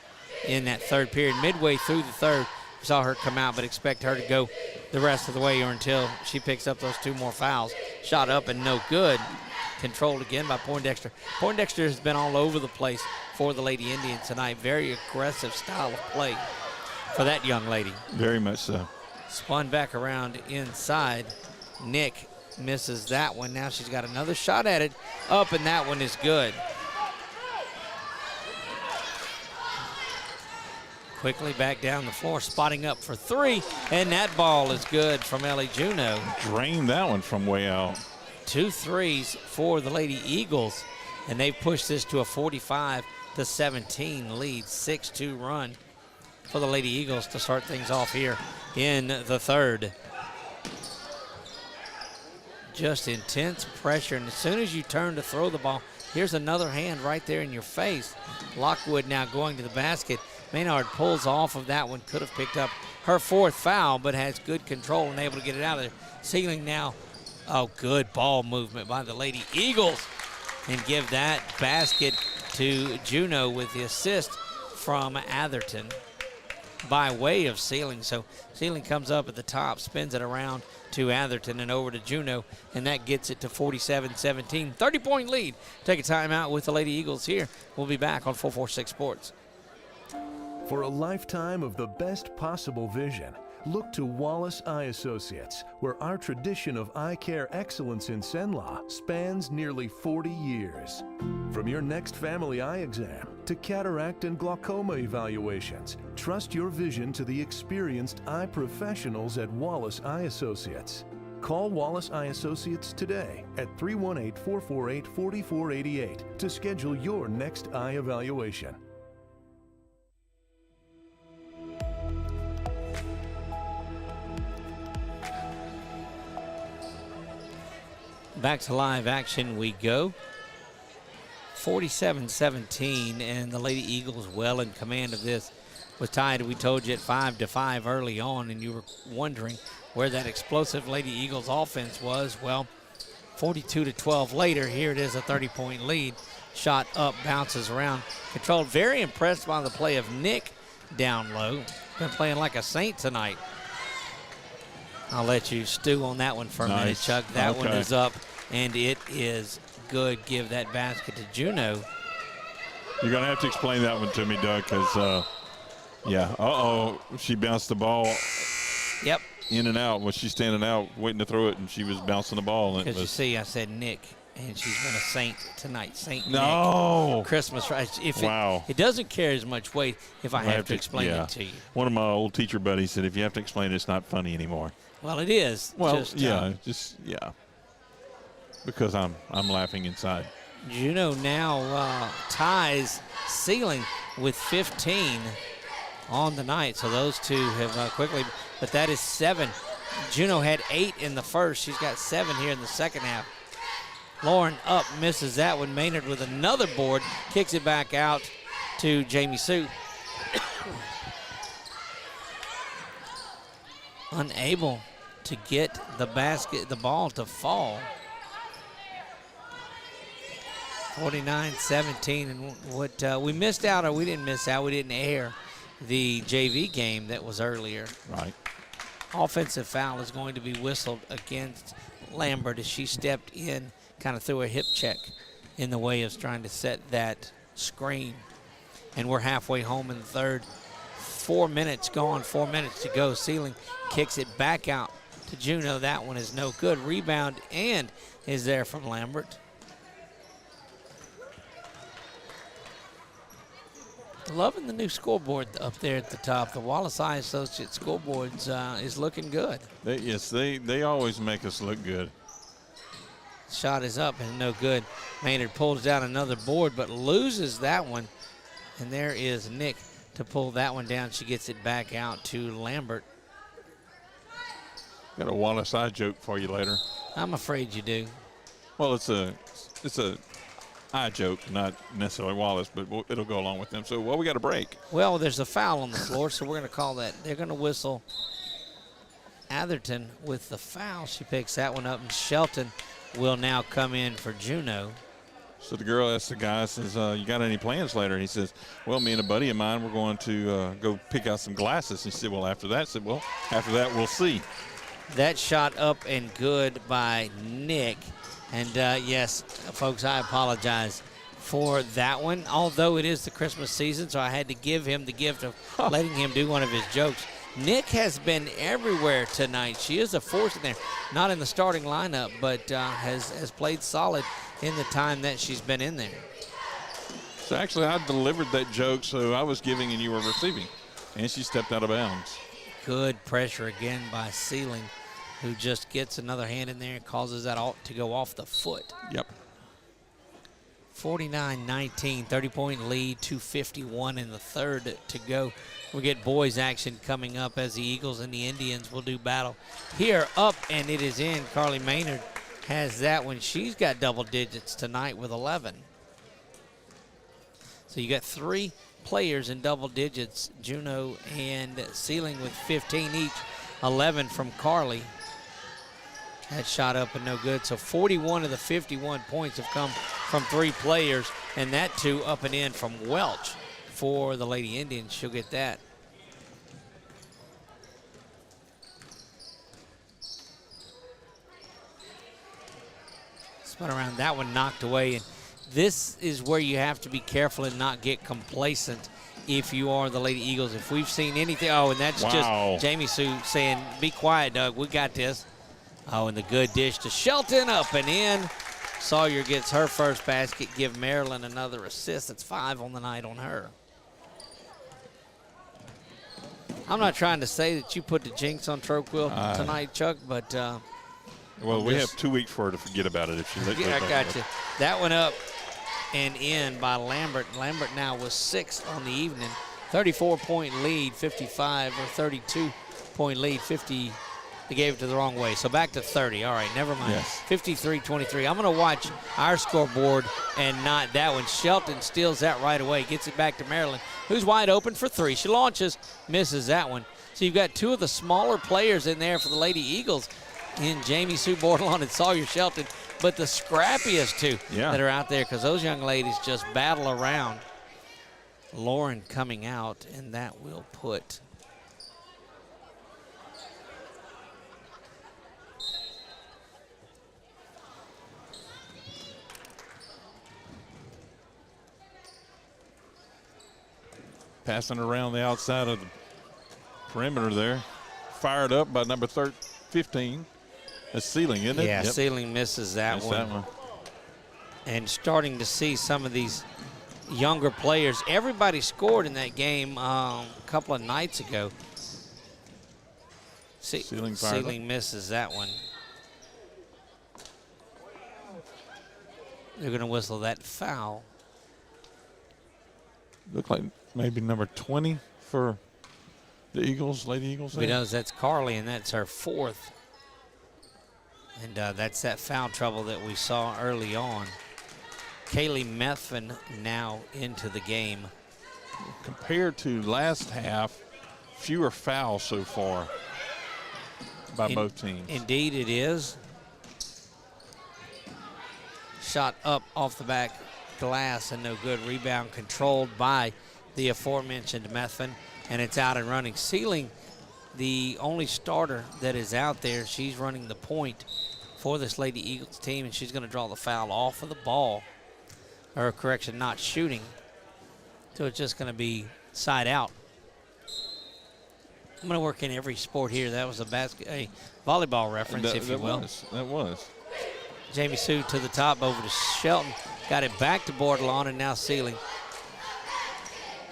in that third period. Midway through the third, we saw her come out, but expect her to go the rest of the way or until she picks up those 2 more fouls. Shot up and no good. Controlled again by Poindexter. Poindexter has been all over the place for the Lady Indians tonight. Very aggressive style of play for that young lady. Very much so. Spun back around inside. Nick misses that one. Now she's got another shot at it. Up, and that one is good. Quickly back down the floor, spotting up for 3, and that ball is good from Ellie Juneau. Drained that one from way out. 2 threes for the Lady Eagles, and they've pushed this to a 45-17 lead. 6-2 run for the Lady Eagles to start things off here in the third. Just intense pressure, and as soon as you turn to throw the ball, here's another hand right there in your face. Lockwood now going to the basket. Menard pulls off of that one, could have picked up her 4th foul, but has good control and able to get it out of there. Sealing now. Oh, good ball movement by the Lady Eagles, and give that basket to Juneau with the assist from Atherton by way of Sealing. So Sealing comes up at the top, spins it around to Atherton and over to Juneau, and that gets it to 47-17. 30-point lead. Take a timeout with the Lady Eagles here. We'll be back on 446 Sports. For a lifetime of the best possible vision, look to Wallace Eye Associates, where our tradition of eye care excellence in Cenla spans nearly 40 years. From your next family eye exam to cataract and glaucoma evaluations, trust your vision to the experienced eye professionals at Wallace Eye Associates. Call Wallace Eye Associates today at 318-448-4488 to schedule your next eye evaluation. Back to live action we go. 47-17, and the Lady Eagles well in command of this. was tied, we told you, at 5-5 early on, and you were wondering where that explosive Lady Eagles offense was. Well, 42-12 later, here it is, a 30-point lead. Shot up, bounces around, controlled. Very impressed by the play of Nick down low. Been playing like a Saint tonight. I'll let you stew on that one for a minute, Chuck. That one is up, and it is good. Give that basket to Juno. You're going to have to explain that one to me, Doug, because, she bounced the ball. Yep. In and out. Was she standing out, waiting to throw it, and she was bouncing the ball. Because you see, I said Nick, and she's been a Saint tonight. Saint No. Nick. Christmas. Wow. It doesn't carry as much weight if I have to explain it to you. One of my old teacher buddies said, if you have to explain it, it's not funny anymore. Well, it is. Well, because I'm laughing inside. Juno now ties Ceiling with 15 on the night. So those two have quickly, but that is 7. Juno had 8 in the first. She's got 7 here in the second half. Lauren up, misses that one. Maynard with another board, kicks it back out to Jamie Sue. Unable to get the ball to fall. 49-17, and what we missed out, or we didn't miss out, we didn't air the JV game that was earlier. Right. Offensive foul is going to be whistled against Lambert as she stepped in, kind of threw a hip check in the way of trying to set that screen. And we're halfway home in the third. 4 minutes gone, 4 minutes to go. Ceiling kicks it back out to Juno. That one is no good. Rebound and is there from Lambert. Loving the new scoreboard up there at the top. The Wallace High Associate scoreboards is looking good. They always make us look good. Shot is up and no good. Maynard pulls down another board but loses that one. And there is Nick to pull that one down. She gets it back out to Lambert. Got a Wallace High joke for you later. I'm afraid you do. Well, it's a eye joke, not necessarily Wallace, but it'll go along with them. So, we got a break. Well, there's a foul on the floor, so we're going to call that. They're going to whistle Atherton with the foul. She picks that one up, and Shelton will now come in for Juno. So the girl asks the guy, says, you got any plans later? He says, well, me and a buddy of mine, we're going to go pick out some glasses. And she said, well, after that? I said, well, after that, we'll see. That shot up and good by Nick. And, yes, folks, I apologize for that one, although it is the Christmas season, so I had to give him the gift of letting him do one of his jokes. Nick has been everywhere tonight. She is a force in there. Not in the starting lineup, but has played solid in the time that she's been in there. So, actually, I delivered that joke, so I was giving and you were receiving. And she stepped out of bounds. Good pressure again by Ceiling, who just gets another hand in there and causes that to go off the foot. Yep. 49-19, 30-point lead, 2:51 in the third to go. We get boys action coming up as the Eagles and the Indians will do battle. Here, up, and it is in. Carly Maynard has that one. She's got double digits tonight with 11. So you got 3 players in double digits, Juno and Ceiling with 15 each, 11 from Carly. That shot up and no good. So 41 of the 51 points have come from 3 players, and that 2 up and in from Welch for the Lady Indians. She'll get that. Spun around, that one knocked away. And this is where you have to be careful and not get complacent if you are the Lady Eagles. If we've seen anything, and that's just Jamie Sue saying, be quiet, Doug, we got this. And the good dish to Shelton, up and in. Sawyer gets her first basket, give Maryland another assist. That's 5 on the night on her. I'm not trying to say that you put the jinx on Troquil tonight, Chuck, but well, we have 2 weeks for her to forget about it if she let I got you. That one up and in by Lambert. Lambert now was 6 on the evening. 34-point lead, 55, or 32-point lead, 50. They gave it to the wrong way. So back to 30. All right, never mind. Yes. 53-23. I'm going to watch our scoreboard and not that one. Shelton steals that right away, gets it back to Maryland, who's wide open for three. She launches, misses that one. So you've got two of the smaller players in there for the Lady Eagles in Jamie Sue Bordelon and Sawyer Shelton, but the scrappiest two that are out there because those young ladies just battle around. Lauren coming out, and that will put passing around the outside of the perimeter there. Fired up by number 15. That's Sealing, isn't it? Yeah, Sealing misses that one. And starting to see some of these younger players. Everybody scored in that game a couple of nights ago. Sealing misses that one. They're going to whistle that foul. Look like maybe number 20 for the Eagles, Lady Eagles. We know that's Carly, and that's her fourth. And that's that foul trouble that we saw early on. Kaylee Methvin now into the game. Compared to last half, fewer fouls so far by both teams. Indeed it is. Shot up off the back glass and no good. Rebound controlled by the aforementioned Methvin, and it's out and running. Sealing, the only starter that is out there, she's running the point for this Lady Eagles team, and she's going to draw the foul off of the ball. Or correction, not shooting. So it's just going to be side out. I'm going to work in every sport here. That was a volleyball reference, if you will. That was. Jamie Sue to the top, over to Shelton. Got it back to Bordelon, and now Sealing.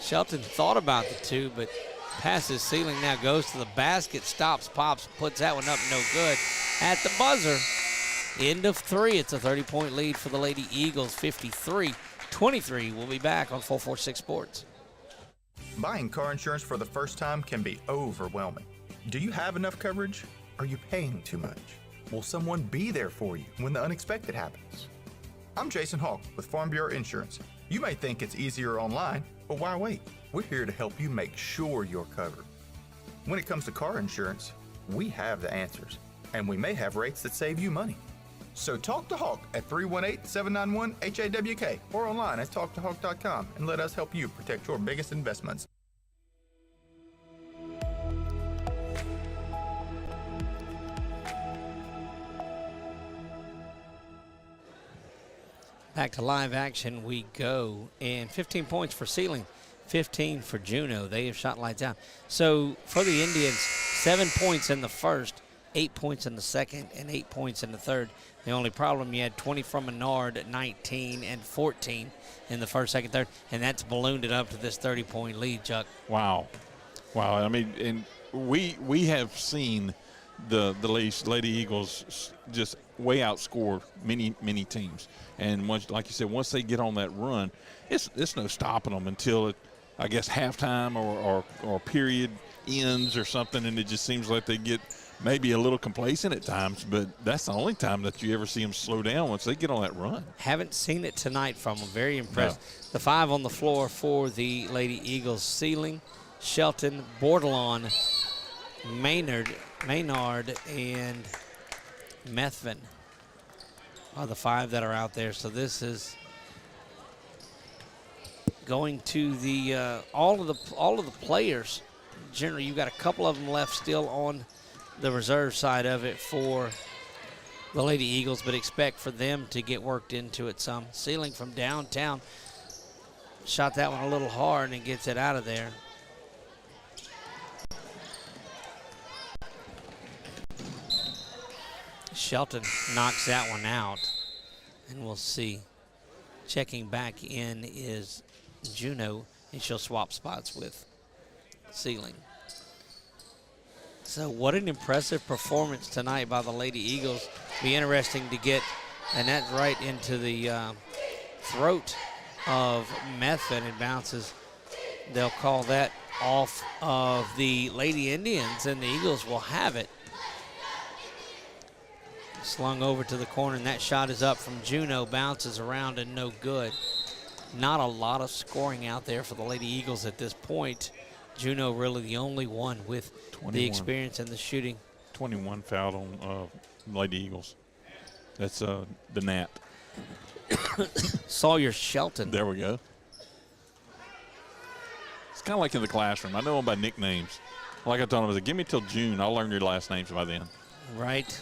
Shelton thought about the two, but passes. Sealing now goes to the basket, stops, pops, puts that one up, no good. At the buzzer, end of three. It's a 30-point lead for the Lady Eagles, 53-23. We'll be back on 446 Sports. Buying car insurance for the first time can be overwhelming. Do you have enough coverage? Are you paying too much? Will someone be there for you when the unexpected happens? I'm Jason Hawk with Farm Bureau Insurance. You may think it's easier online, but why wait? We're here to help you make sure you're covered. When it comes to car insurance, we have the answers, and we may have rates that save you money. So talk to Hawk at 318-791-HAWK or online at talktohawk.com and let us help you protect your biggest investments. Back to live action we go, and 15 points for Sealing, 15 for Juneau. They have shot lights out. So for the Indians, 7 points in the first, 8 points in the second, and 8 points in the third. The only problem, you had 20 from Menard, 19 and 14 in the first, second, third, and that's ballooned it up to this 30-point lead, Chuck. Wow. I mean, and we have seen the Lady Eagles just way outscore many teams. And once, like you said, once they get on that run, it's no stopping them until I guess halftime or period ends or something, and it just seems like they get maybe a little complacent at times, but that's the only time that you ever see them slow down once they get on that run. Haven't seen it tonight from them. Very impressed. No. The five on the floor for the Lady Eagles: Sealing, Shelton, Bordelon, Menard, and Methvin are the five that are out there. So this is going to the all of the players. Generally, you've got a couple of them left still on the reserve side of it for the Lady Eagles, but expect for them to get worked into it some. Sealing from downtown, shot that one a little hard and gets it out of there. Shelton knocks that one out, and we'll see. Checking back in is Juneau, and she'll swap spots with Sealing. So what an impressive performance tonight by the Lady Eagles. Be interesting to get, and that's right into the throat of Methvin and bounces. They'll call that off of the Lady Indians, and the Eagles will have it. Slung over to the corner, and that shot is up from Juneau. Bounces around and no good. Not a lot of scoring out there for the Lady Eagles at this point. Juneau really the only one with 21. the experience and the shooting. 21 fouled on Lady Eagles. That's the Nat. Sawyer Shelton. There we go. It's kind of like in the classroom. I know them by nicknames. Like I told them, I said, give me till June. I'll learn your last names by then. Right.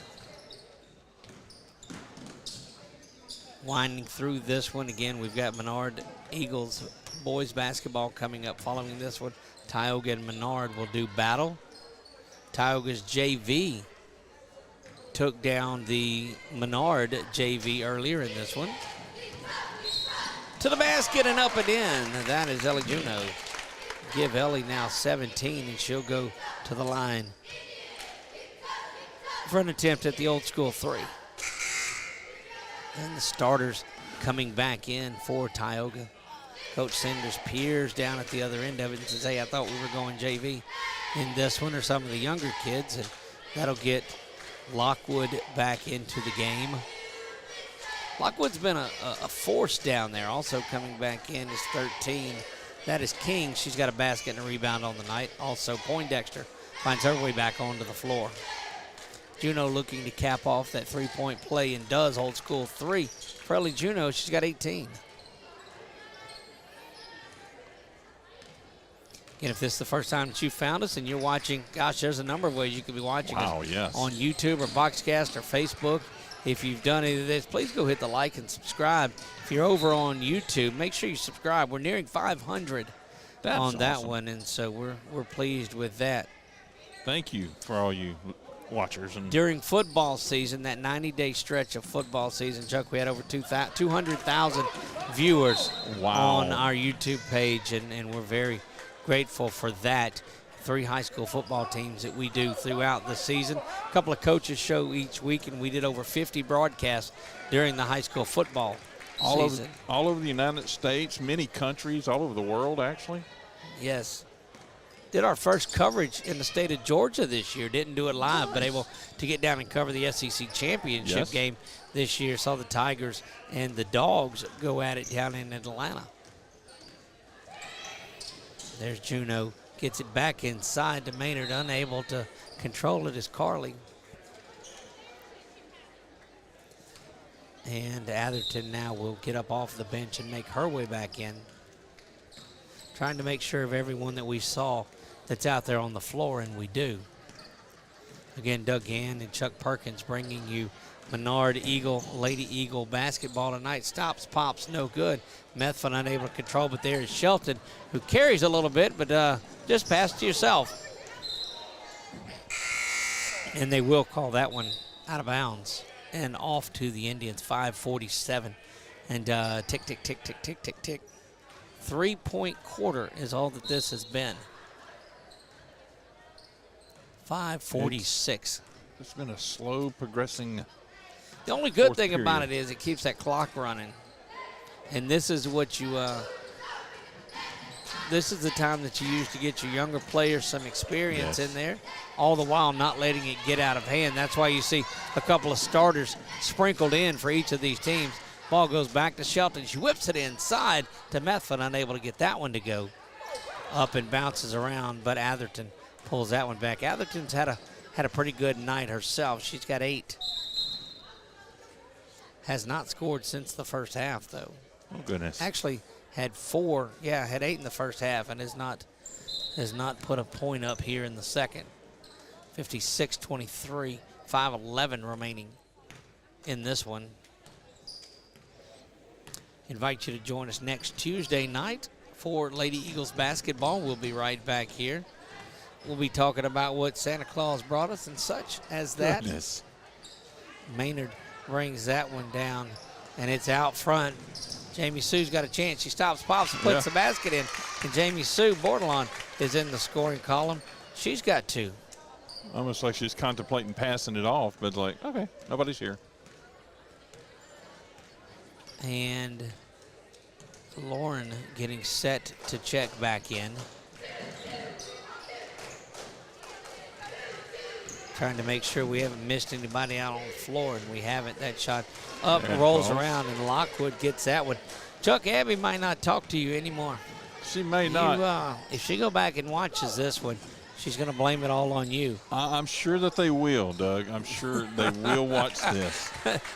Winding through this one again, we've got Menard Eagles boys basketball coming up following this one. Tioga and Menard will do battle. Tioga's JV took down the Menard JV earlier in this one. To the basket and up and in. That is Ellie Juneau. Give Ellie now 17, and she'll go to the line for an attempt at the old school three. And the starters coming back in for Tioga. Coach Sanders peers down at the other end of it and says, hey, I thought we were going JV in this one, or some of the younger kids, and that'll get Lockwood back into the game. Lockwood's been a force down there. Also coming back in is 13. That is King. She's got a basket and a rebound on the night. Also Poindexter finds her way back onto the floor. Juneau looking to cap off that three-point play and does. Old school three for Ellie Juneau. She's got 18. Again, if this is the first time that you found us and you're watching, gosh, there's a number of ways you could be watching us. Yes. On YouTube or Boxcast or Facebook. If you've done any of this, please go hit the like and subscribe. If you're over on YouTube, make sure you subscribe. We're nearing 500 on that awesome. one, and so we're pleased with that. Thank you for all you watchers. And during football season, that 90-day stretch of football season, Chuck, we had over 200,000 viewers on our YouTube page, and we're very grateful for that. 3 high school football teams that we do throughout the season. A couple of coaches show each week, and we did over 50 broadcasts during the high school football season. All over the United States, many countries, all over the world, actually. Yes. Did our first coverage in the state of Georgia this year. Didn't do it live, but able to get down and cover the SEC championship game this year. Saw the Tigers and the Dogs go at it down in Atlanta. There's Juneau. Gets it back inside to Menard. Unable to control it is Carly. And Atherton now will get up off the bench and make her way back in. Trying to make sure of everyone that we saw that's out there on the floor, and we do. Again, Doug Gann and Chuck Perkins bringing you Menard Eagle, Lady Eagle basketball tonight. Stops, pops, no good. Methvin unable to control, but there is Shelton, who carries a little bit, but just pass to yourself. And they will call that one out of bounds and off to the Indians, 5:47. And tick, tick, tick, tick, tick, tick, tick. 3-point quarter is all that this has been. 5:46. It's been a slow progressing. The only good thing about it is it keeps that clock running. And this is what you, this is the time that you use to get your younger players some experience in there, all the while not letting it get out of hand. That's why you see a couple of starters sprinkled in for each of these teams. Ball goes back to Shelton. She whips it inside to Methvin, unable to get that one to go. Up and bounces around, but Atherton pulls that one back. Atherton's had a pretty good night herself. She's got 8. Has not scored since the first half, though. Oh, goodness. Actually had 4, had 8 in the first half, and has not put a point up here in the second. 56-23, 5:11 remaining in this one. Invite you to join us next Tuesday night for Lady Eagles basketball. We'll be right back here. We'll be talking about what Santa Claus brought us and such as that. Goodness. Menard brings that one down, and it's out front. Jamie Sue's got a chance. She stops, pops, and puts the basket in. And Jamie Sue Bordelon is in the scoring column. She's got 2. Almost like she's contemplating passing it off, but like, okay, nobody's here. And Lauren getting set to check back in. Trying to make sure we haven't missed anybody out on the floor, and we haven't. That shot up, There it rolls goes. around, and Lockwood gets that one. Chuck, Abby might not talk to you anymore. She may not. If she go back and watches this one, she's going to blame it all on you. I'm sure that they will, Doug. I'm sure they will watch this.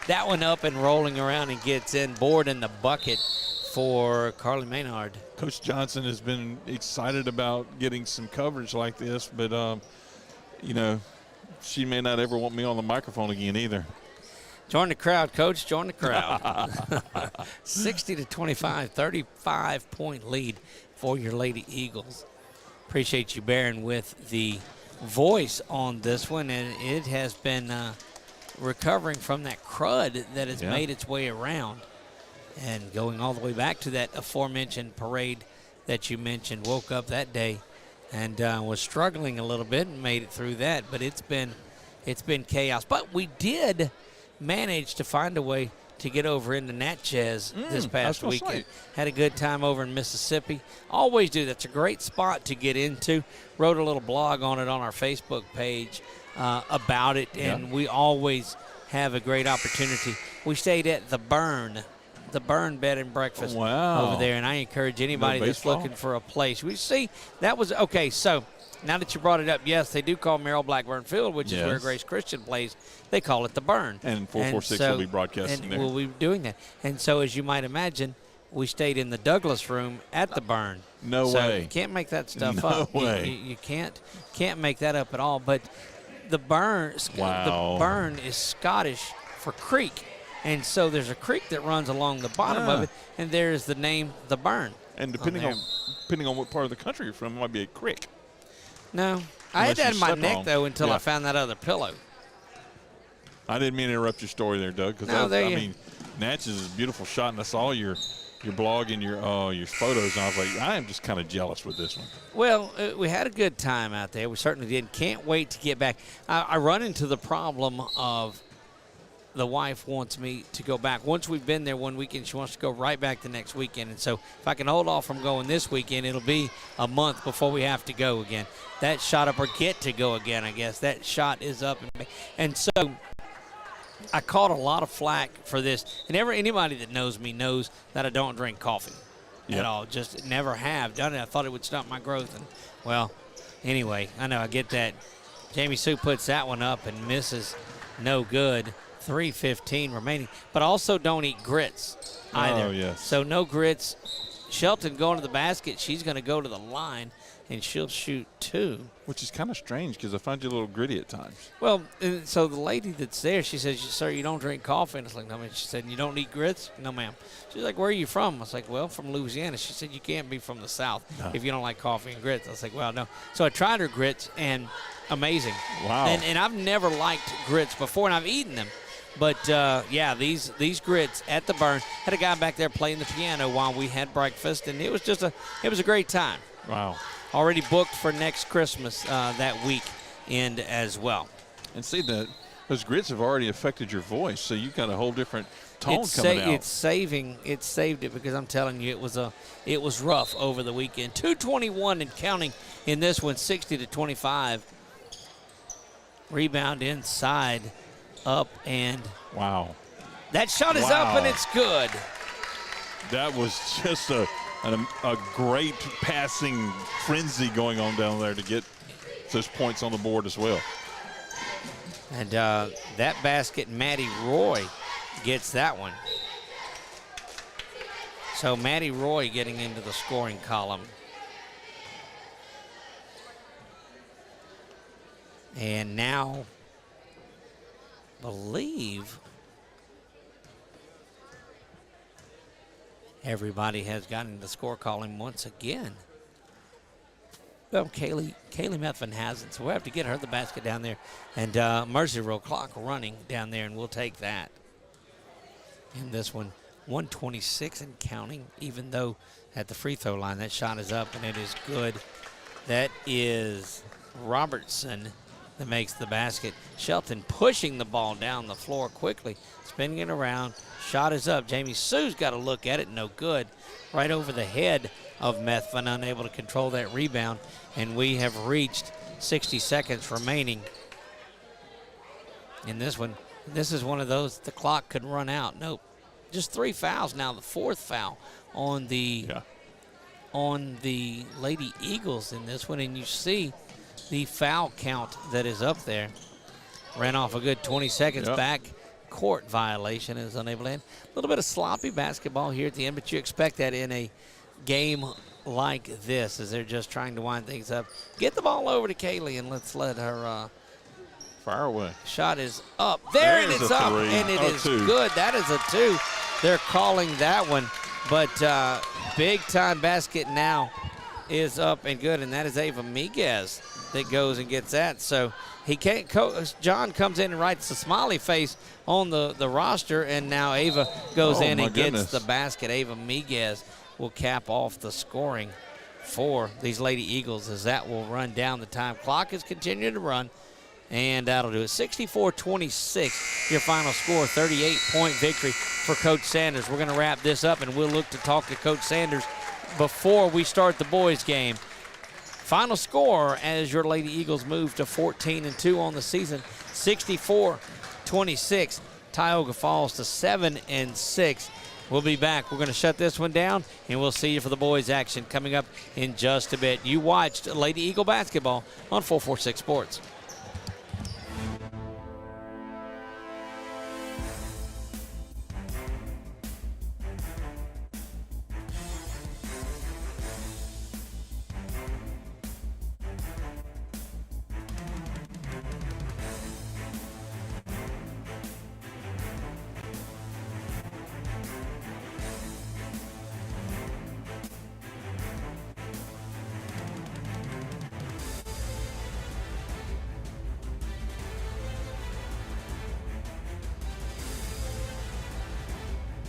That one up and rolling around and gets in, board in the bucket for Carly Menard. Coach Johnson has been excited about getting some coverage like this, but, she may not ever want me on the microphone again either. Join the crowd, Coach. Join the crowd. 60-25, 35-point lead for your Lady Eagles. Appreciate you bearing with the voice on this one, and it has been recovering from that crud that has made its way around. And going all the way back to that aforementioned parade that you mentioned, woke up that day and was struggling a little bit and made it through that. But it's been chaos. But we did manage to find a way to get over into Natchez this past weekend. Had a good time over in Mississippi. Always do. That's a great spot to get into. Wrote a little blog on it on our Facebook page about it, and we always have a great opportunity. We stayed at the Burn Bed and Breakfast over there, and I encourage anybody that's looking for a place. We see that was okay. So now that you brought it up, yes, they do call Merrill Blackburn Field, which is where Grace Christian plays. They call it the Burn, and 446 will be broadcasting there. We'll be doing that. And so, as you might imagine, we stayed in the Douglas room at the Burn. No way. You can't make that stuff up. No way. You can't make that up at all. But the Burn is Scottish for creek. And so there's a creek that runs along the bottom of it, and there's the name, the Burn. And depending on what part of the country you're from, it might be a creek. No. I had that in my neck, though, until I found that other pillow. I didn't mean to interrupt your story there, Doug, because Natchez is a beautiful shot, and I saw your blog and your photos, and I was like, I am just kind of jealous with this one. Well, we had a good time out there. We certainly did. Can't wait to get back. I run into the problem of the wife wants me to go back. Once we've been there one weekend, she wants to go right back the next weekend. And so if I can hold off from going this weekend, it'll be a month before we have to go again. That shot up, or get to go again, I guess. That shot is up. And so I caught a lot of flack for this. And anybody that knows me knows that I don't drink coffee at all. Just never have done it. I thought it would stop my growth. And, well, anyway, I know I get that. Jamie Sue puts that one up and misses. No good. 3:15 remaining, but also don't eat grits either. Oh, yes. So no grits. Shelton going to the basket. She's going to go to the line, and she'll shoot 2. Which is kind of strange because I find you a little gritty at times. Well, so the lady that's there, she says, sir, you don't drink coffee. And it's like, no, ma'am. She said, you don't eat grits? No, ma'am. She's like, where are you from? I was like, well, from Louisiana. She said, you can't be from the South if you don't like coffee and grits. I was like, well, no. So I tried her grits, and amazing. Wow. And I've never liked grits before, and I've eaten them. But, these grits at the Burn. Had a guy back there playing the piano while we had breakfast, and it was a great time. Wow. Already booked for next Christmas that weekend as well. And see that those grits have already affected your voice, so you've got a whole different tone coming out. It saved it, because I'm telling you, it was rough over the weekend. 2:21 and counting in this one, 60-25. Rebound inside. Up, and that shot is up, and it's good. That was just a great passing frenzy going on down there to get those points on the board as well. And that basket, Maddie Roy gets that one. So Maddie Roy getting into the scoring column. And now, believe everybody has gotten the score column once again. Well, Kaylee Methvin hasn't, so we'll have to get her the basket down there. And Mercy Roll clock running down there, and we'll take that. In this one, 126 and counting, even though at the free throw line that shot is up, and it is good. That is Robertson that makes the basket. Shelton pushing the ball down the floor quickly, spinning it around. Shot is up. Jamie Sue's got to look at it. No good. Right over the head of Methvin, unable to control that rebound. And we have reached 60 seconds remaining in this one. This is one of those the clock could run out. Nope. Just 3 fouls now. The 4th foul on the Lady Eagles in this one, and you see the foul count that is up there. Ran off a good 20 seconds back. Court violation, is unable to end. A little bit of sloppy basketball here at the end, but you expect that in a game like this as they're just trying to wind things up. Get the ball over to Kaylee and let's let her fire away. Shot is up. There it is up, and it is good. That is a 2. They're calling that one, but big-time basket now is up and good, and that is Ava Miguez that goes and gets that. So he can't. John comes in and writes a smiley face on the roster, and now Ava goes in and gets the basket. Ava Miguez will cap off the scoring for these Lady Eagles as that will run down the time. Clock is continuing to run, and that'll do it. 64-26, your final score, 38-point victory for Coach Sanders. We're going to wrap this up, and we'll look to talk to Coach Sanders before we start the boys' game. Final score as your Lady Eagles move to 14-2 on the season, 64-26. Tioga falls to 7-6. We'll be back. We're going to shut this one down, and we'll see you for the boys' action coming up in just a bit. You watched Lady Eagle basketball on 446 Sports.